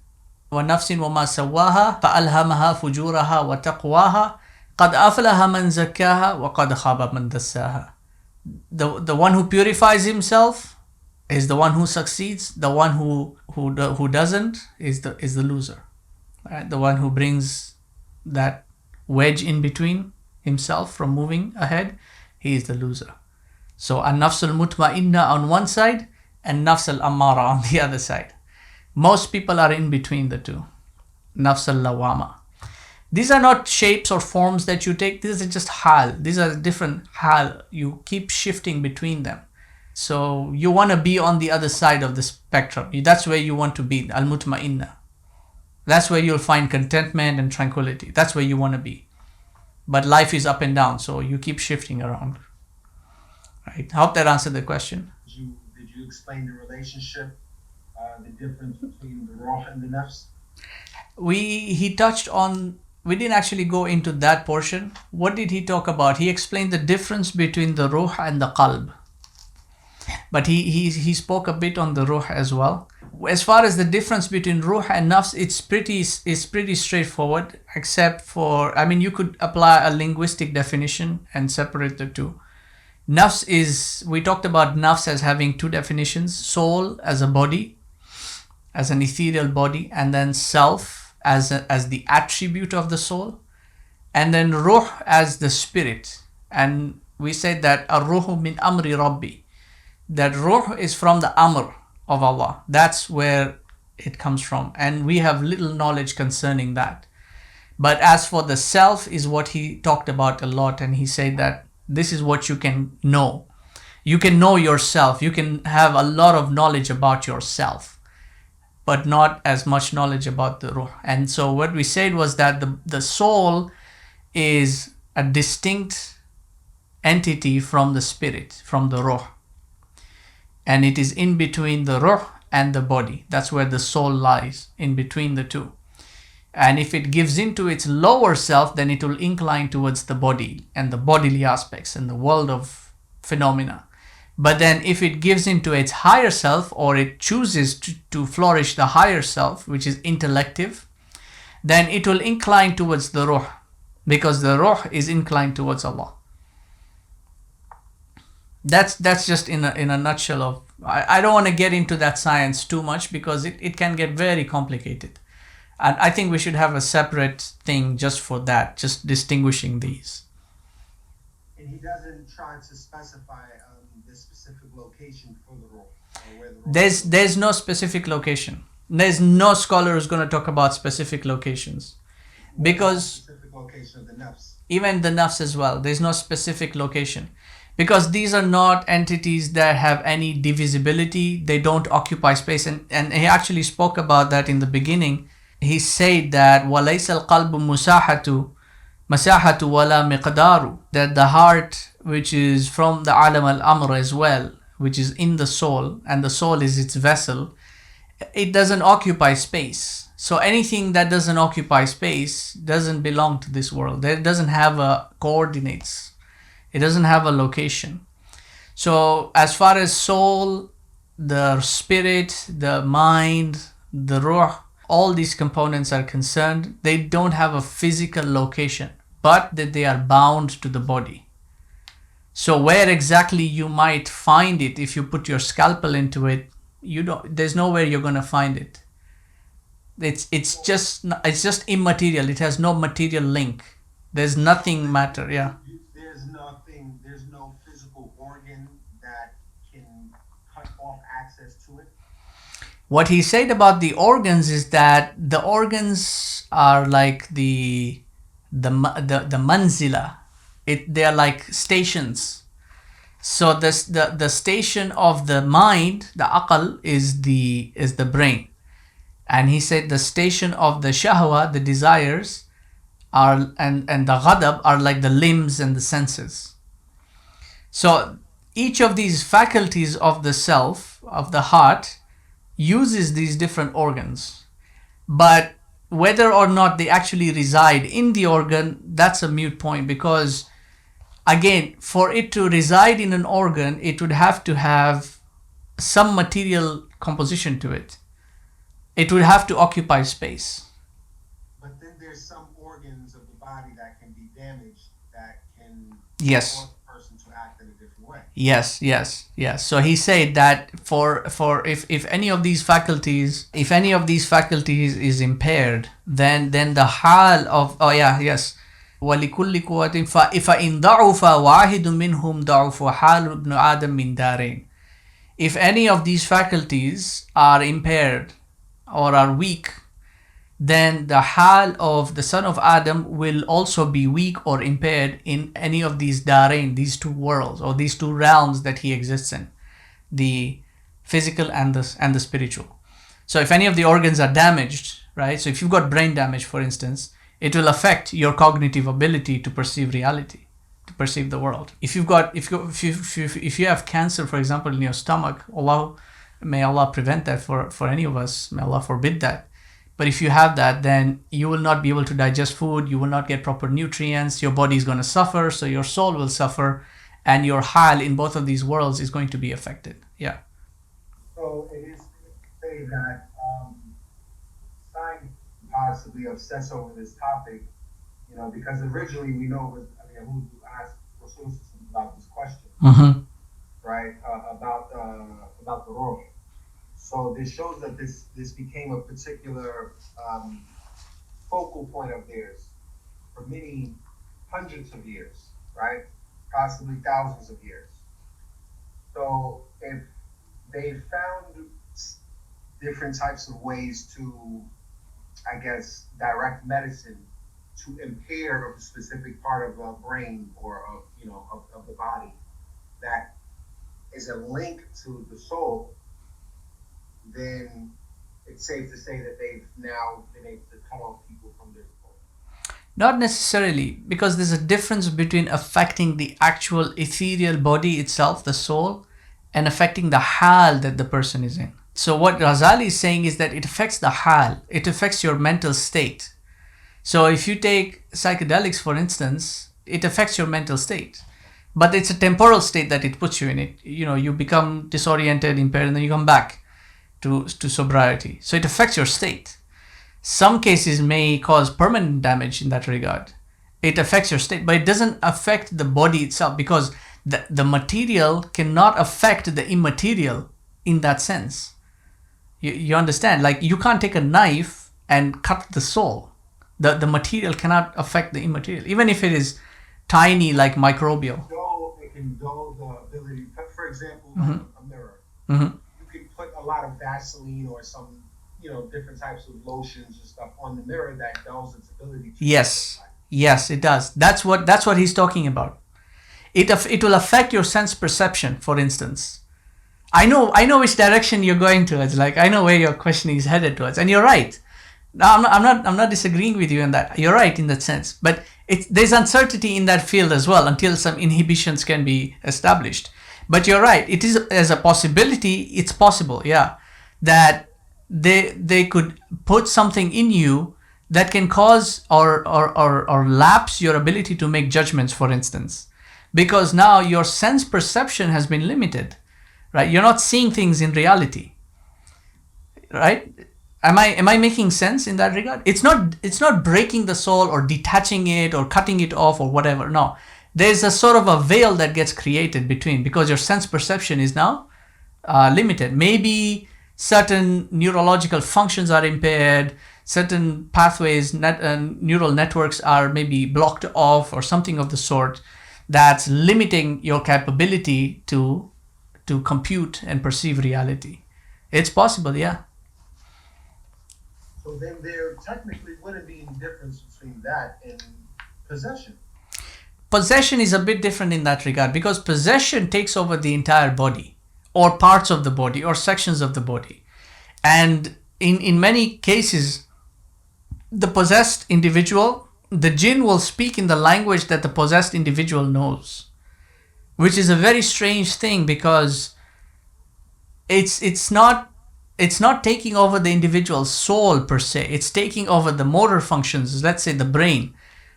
وَنَفْسٍ وَمَا سَوَّاهَا فَأَلْهَمَهَا فُجُورَهَا وَتَقْوَاهَا قَدْ أَفْلَهَ مَنْ زَكَّاهَا وَقَدْ خَابَ مَنْ دَسَّاهَا. The one who purifies himself is the one who succeeds. The one who doesn't is the loser. Right? The one who brings that wedge in between himself from moving ahead, he is the loser. So an-nafs al-mutma'inna on one side and nafs al-ammara on the other side. Most people are in between the two. Nafs al-lawama. These are not shapes or forms that you take. These are just hal. These are different hal. You keep shifting between them. So you want to be on the other side of the spectrum. That's where you want to be, al-mutma'inna. That's where you'll find contentment and tranquility. That's where you want to be. But life is up and down, so you keep shifting around. Right? I hope that answered the question. Did you explain the relationship, the difference between the ruh and the nafs? He touched on, we didn't actually go into that portion. What did he talk about? He explained the difference between the ruh and the qalb. But he spoke a bit on the ruh as well. As far as the difference between ruh and nafs, it's pretty straightforward, except for, I mean, you could apply a linguistic definition and separate the two. Nafs is, we talked about nafs as having two definitions: soul as a body, as an ethereal body, and then self as the attribute of the soul, and then ruh as the spirit. And we said that ar-ruhu min amri rabbi, that ruh is from the amr of Allah. That's where it comes from, and we have little knowledge concerning that. But as for the self is what he talked about a lot, and he said that this is what you can know. You can know yourself. You can have a lot of knowledge about yourself, but not as much knowledge about the ruh. And so what we said was that the soul is a distinct entity from the spirit, from the ruh. And it is in between the ruh and the body. That's where the soul lies, in between the two. And if it gives into its lower self, then it will incline towards the body and the bodily aspects and the world of phenomena. But then if it gives into its higher self, or it chooses to flourish the higher self, which is intellective, then it will incline towards the ruh, because the ruh is inclined towards Allah. That's just in a nutshell of, I don't want to get into that science too much, because it can get very complicated. And I think we should have a separate thing just for that, just distinguishing these. And he doesn't try to specify the specific location for the ruh, or where the ruh There's no specific location. There's no scholar who's going to talk about specific locations, because specific location of the nafs. even the nafs as well, there's no specific location, because these are not entities that have any divisibility. They don't occupy space, and he actually spoke about that in the beginning. He said that وَلَيْسَ الْقَلْبُ مَسَاحَةُ وَلَا مِقْدَارُ, that the heart, which is from the alam al-amr as well, which is in the soul, and the soul is its vessel, it doesn't occupy space. So anything that doesn't occupy space doesn't belong to this world. It doesn't have a coordinates. It doesn't have a location. So as far as soul, the spirit, the mind, the ruh, all these components are concerned, they don't have a physical location, but that they are bound to the body. So where exactly you might find it, if you put your scalpel into it, there's nowhere you're going to find it. It's just immaterial. It has no material link. There's nothing matter. Yeah. There's no physical organ that can cut off access to it. What he said about the organs is that the organs are like the manzila. They are like stations. So the station of the mind, the aql, is the brain. And he said the station of the shahwa, the desires, are and the ghadab are like the limbs and the senses. So each of these faculties of the self, of the heart, uses these different organs. But whether or not they actually reside in the organ, that's a moot point, because again, for it to reside in an organ, it would have to have some material composition to it. It would have to occupy space. But then there's some organs of the body that can be damaged that can Yes. cause the person to act in a different way. Yes. So he said that for if any of these faculties is impaired, then the hal of ولكل قوة فإن ضعف واحد منهم ضعف حال ابن آدم من دارين. If any of these faculties are impaired or are weak, then the hal of the son of Adam will also be weak or impaired in any of these darain, these two worlds or these two realms that he exists in, the physical and the spiritual. So if any of the organs are damaged, right? So if you've got brain damage, for instance, it will affect your cognitive ability to perceive reality, to perceive the world. If you have cancer, for example, in your stomach, may Allah prevent that for any of us. May Allah forbid that. But if you have that, then you will not be able to digest food. You will not get proper nutrients. Your body is going to suffer. So your soul will suffer, and your hal in both of these worlds is going to be affected. Yeah. So it is to say that science possibly obsess over this topic, because originally we know it was, who asked Rasul about this question, right? About the ruh. So this shows that this became a particular focal point of theirs for many hundreds of years, right? Possibly thousands of years. So if they found different types of ways to, I guess, direct medicine to impair a specific part of the brain or of the body that is a link to the soul, then it's safe to say that they've now been able to cut off people from their soul. Not necessarily, because there's a difference between affecting the actual ethereal body itself, the soul, and affecting the hal that the person is in. So what Ghazali is saying is that it affects the hal, it affects your mental state. So if you take psychedelics, for instance, it affects your mental state. But it's a temporal state that it puts you in. You become disoriented, impaired, and then you come back to sobriety. So it affects your state. Some cases may cause permanent damage in that regard. It affects your state, but it doesn't affect the body itself, because the material cannot affect the immaterial in that sense. You understand? Like, you can't take a knife and cut the soul. The material cannot affect the immaterial, even if it is tiny, like microbial. It can dull the ability. For example, a mirror. Mm-hmm. You can put a lot of Vaseline or some, different types of lotions and stuff on the mirror that dulls its ability to. Yes, it does. That's what he's talking about. It will affect your sense perception, for instance. I know which direction you're going towards. Like, I know where your question is headed towards, and you're right. Now, I'm not disagreeing with you in that. You're right in that sense, but there's uncertainty in that field as well until some inhibitions can be established. But you're right. It is, as a possibility. It's possible, that they could put something in you that can cause or lapse your ability to make judgments, for instance, because now your sense perception has been limited, right? You're not seeing things in reality, right? Am I making sense in that regard? It's not breaking the soul or detaching it or cutting it off or whatever. No, there's a sort of a veil that gets created between, because your sense perception is now limited. Maybe certain neurological functions are impaired, certain pathways, neural networks are maybe blocked off or something of the sort, that's limiting your capability to compute and perceive reality. It's possible, yeah. So then there technically wouldn't be any difference between that and possession. Possession is a bit different in that regard, because possession takes over the entire body or parts of the body or sections of the body. And in many cases, the possessed individual, the jinn will speak in the language that the possessed individual knows, which is a very strange thing, because it's not it's not taking over the individual's soul per se. It's taking over the motor functions, let's say the brain,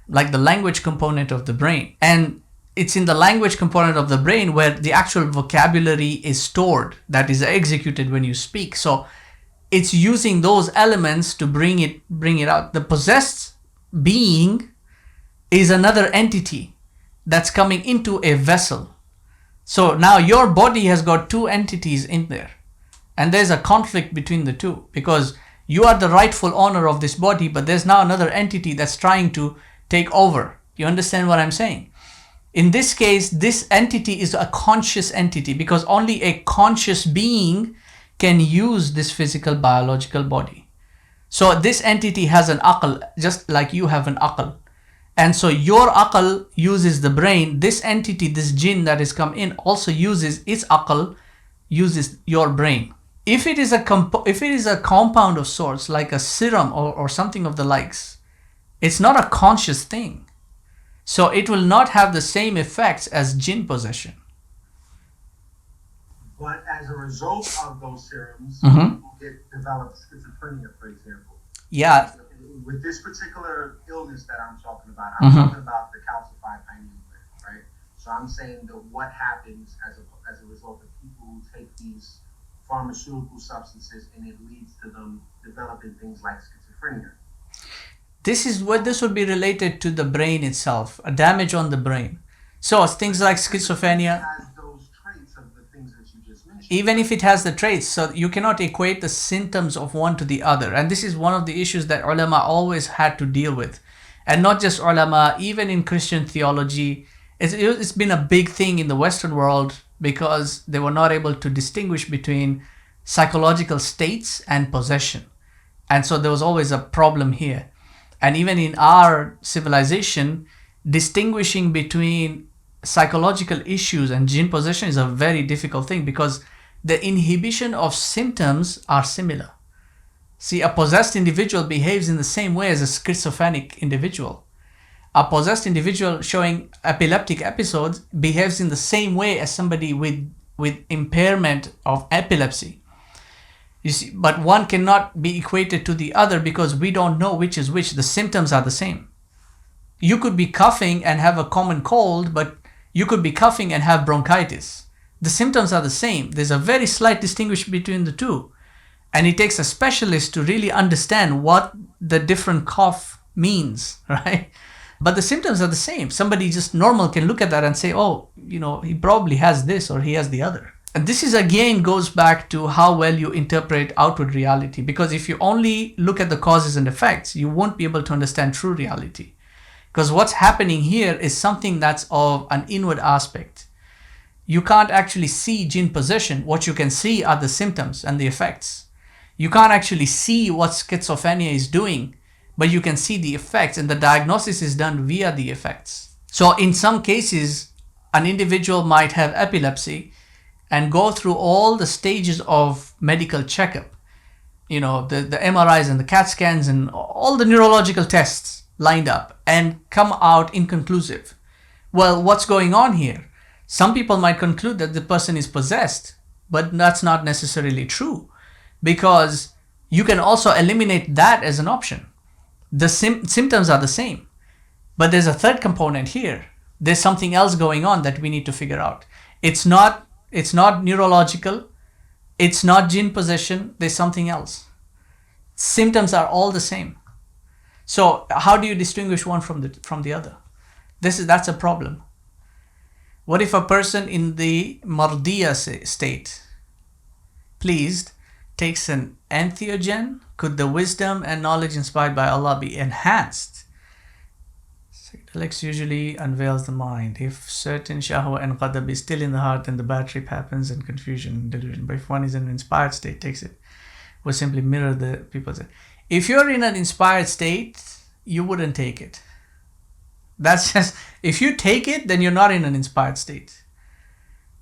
like the language component of the brain. And it's in the language component of the brain where the actual vocabulary is stored, that is executed when you speak. So it's using those elements to bring it out. The possessed being is another entity that's coming into a vessel. So now your body has got two entities in there. And there's a conflict between the two because you are the rightful owner of this body, but there's now another entity that's trying to take over. You understand what I'm saying? In this case, this entity is a conscious entity because only a conscious being can use this physical biological body. So this entity has an aql, just like you have an aql. And so your aql uses the brain. This entity, this jinn that has come in, also uses its aql, uses your brain. If it is a compound of sorts, like a serum or something of the likes, it's not a conscious thing. So it will not have the same effects as jinn possession. But as a result of those serums, Mhm. people develop schizophrenia, for example. Yeah. With this particular illness that I'm talking about, I'm talking about the calcified pineal gland, right? So I'm saying that what happens as a result of people who take these pharmaceutical substances and it leads to them developing things like schizophrenia. This would be related to the brain itself, a damage on the brain. So things like schizophrenia, It has those traits of the things that you just mentioned. even if it has the traits, so you cannot equate the symptoms of one to the other. And this is one of the issues that ulama always had to deal with. And not just ulama, even in Christian theology, it's been a big thing in the Western world because they were not able to distinguish between psychological states and possession. And so there was always a problem here. And even in our civilization, distinguishing between psychological issues and jinn possession is a very difficult thing because the inhibition of symptoms are similar. See, a possessed individual behaves in the same way as a schizophrenic individual. A possessed individual showing epileptic episodes behaves in the same way as somebody with impairment of epilepsy. You see, but one cannot be equated to the other because we don't know which is which. The symptoms are the same. You could be coughing and have a common cold, but you could be coughing and have bronchitis. The symptoms are the same. There's a very slight distinction between the two. And it takes a specialist to really understand what the different cough means, right? But the symptoms are the same. Somebody just normal can look at that and say, oh, he probably has this or he has the other. And this is again goes back to how well you interpret outward reality. Because if you only look at the causes and effects, you won't be able to understand true reality. Because what's happening here is something that's of an inward aspect. You can't actually see jinn possession. What you can see are the symptoms and the effects. You can't actually see what schizophrenia is doing, but you can see the effects, and the diagnosis is done via the effects. So in some cases, an individual might have epilepsy and go through all the stages of medical checkup, the MRIs and the CAT scans and all the neurological tests lined up and come out inconclusive. Well, what's going on here? Some people might conclude that the person is possessed, but that's not necessarily true because you can also eliminate that as an option. The symptoms are the same, but there's a third component here. There's something else going on that we need to figure out. It's not neurological. It's not jinn possession. There's something else. Symptoms are all the same. So how do you distinguish one from the other? That's a problem. What if a person in the mardiya state, pleased, takes an entheogen? Could the wisdom and knowledge inspired by Allah be enhanced? Psychedelics usually unveils the mind. If certain shahwa and ghadab is still in the heart, then the bad trip happens and confusion and delusion. But if one is in an inspired state, takes it, will simply mirror the people's. If you're in an inspired state, you wouldn't take it. That's just, if you take it, then you're not in an inspired state.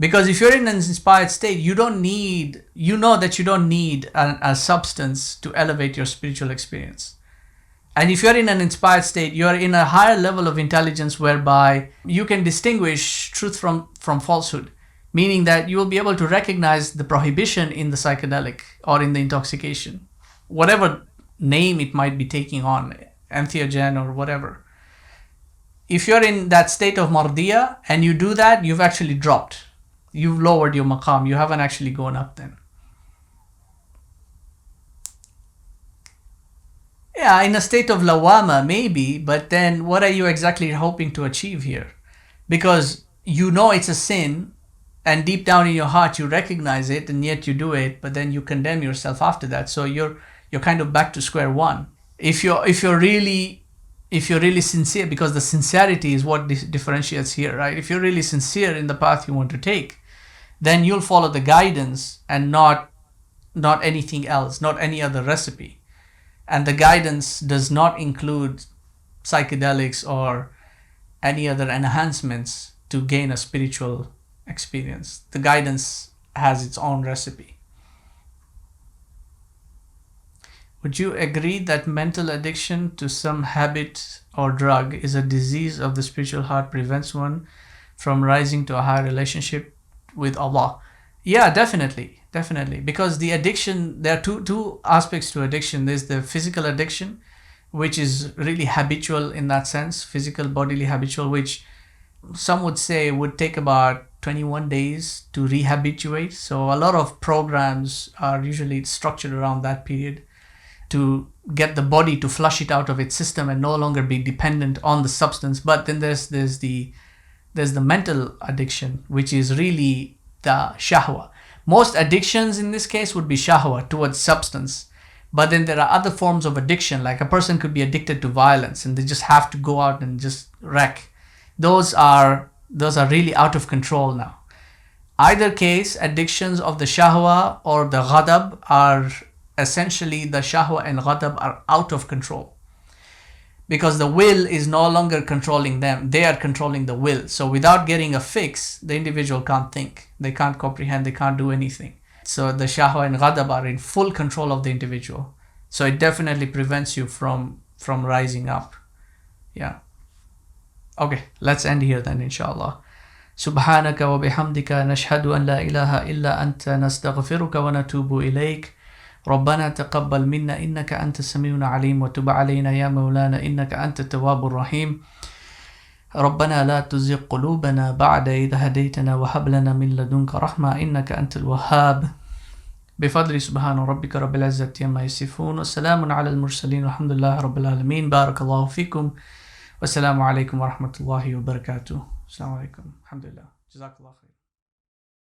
Because if you're in an inspired state, you know that you don't need a substance to elevate your spiritual experience. And if you're in an inspired state, you're in a higher level of intelligence whereby you can distinguish truth from falsehood. meaning that you will be able to recognize the prohibition in the psychedelic or in the intoxication, whatever name it might be taking on, entheogen or whatever. If you're in that state of mardiya and you do that, you've actually dropped. You've lowered your maqam. You haven't actually gone up then. Yeah, in a state of lawama, maybe, but then what are you exactly hoping to achieve here? Because you know it's a sin, and deep down in your heart you recognize it, and yet you do it, but then you condemn yourself after that. So you're kind of back to square one. If you're really sincere, because the sincerity is what differentiates here, right? If you're really sincere in the path you want to take, then you'll follow the guidance and not anything else, not any other recipe. And the guidance does not include psychedelics or any other enhancements to gain a spiritual experience. The guidance has its own recipe. Would you agree that mental addiction to some habit or drug is a disease of the spiritual heart, prevents one from rising to a higher relationship with Allah? Yeah, definitely. Because the addiction, there are two aspects to addiction. There's the physical addiction, which is really habitual in that sense, physical, bodily habitual, which some would say would take about 21 days to rehabituate. So a lot of programs are usually structured around that period to get the body to flush it out of its system and no longer be dependent on the substance. But then there's the mental addiction, which is really the shahwa. Most addictions in this case would be shahwa, towards substance. But then there are other forms of addiction, like a person could be addicted to violence and they just have to go out and just wreck. Those are really out of control now. Either case, addictions of the shahwa or the ghadab are essentially, the shahwa and ghadab are out of control. Because the will is no longer controlling them, they are controlling the will. So without getting a fix, the individual can't think, they can't comprehend, they can't do anything. So the shahwa and ghadab are in full control of the individual. So it definitely prevents you from rising up. Yeah. Okay, let's end here then, inshallah. سبحانك وبحمدك نشهد أن لا إله إلا أنت نستغفرك ونتوب إليك. ربنا تقبل منا إنك أنت السميع العليم وتب علينا يا مولانا إنك أنت التواب الرحيم. ربنا لا تزغ قلوبنا بعد إذ هديتنا وهب لنا من لدنك رحمة إنك أنت الوهاب. بفضل سبحان ربك رب العزة عما يصفون وسلام على المرسلين والحمد لله رب العالمين. بارك الله فيكم والسلام عليكم ورحمة الله وبركاته. السلام عليكم. الحمد لله. جزاك الله خير.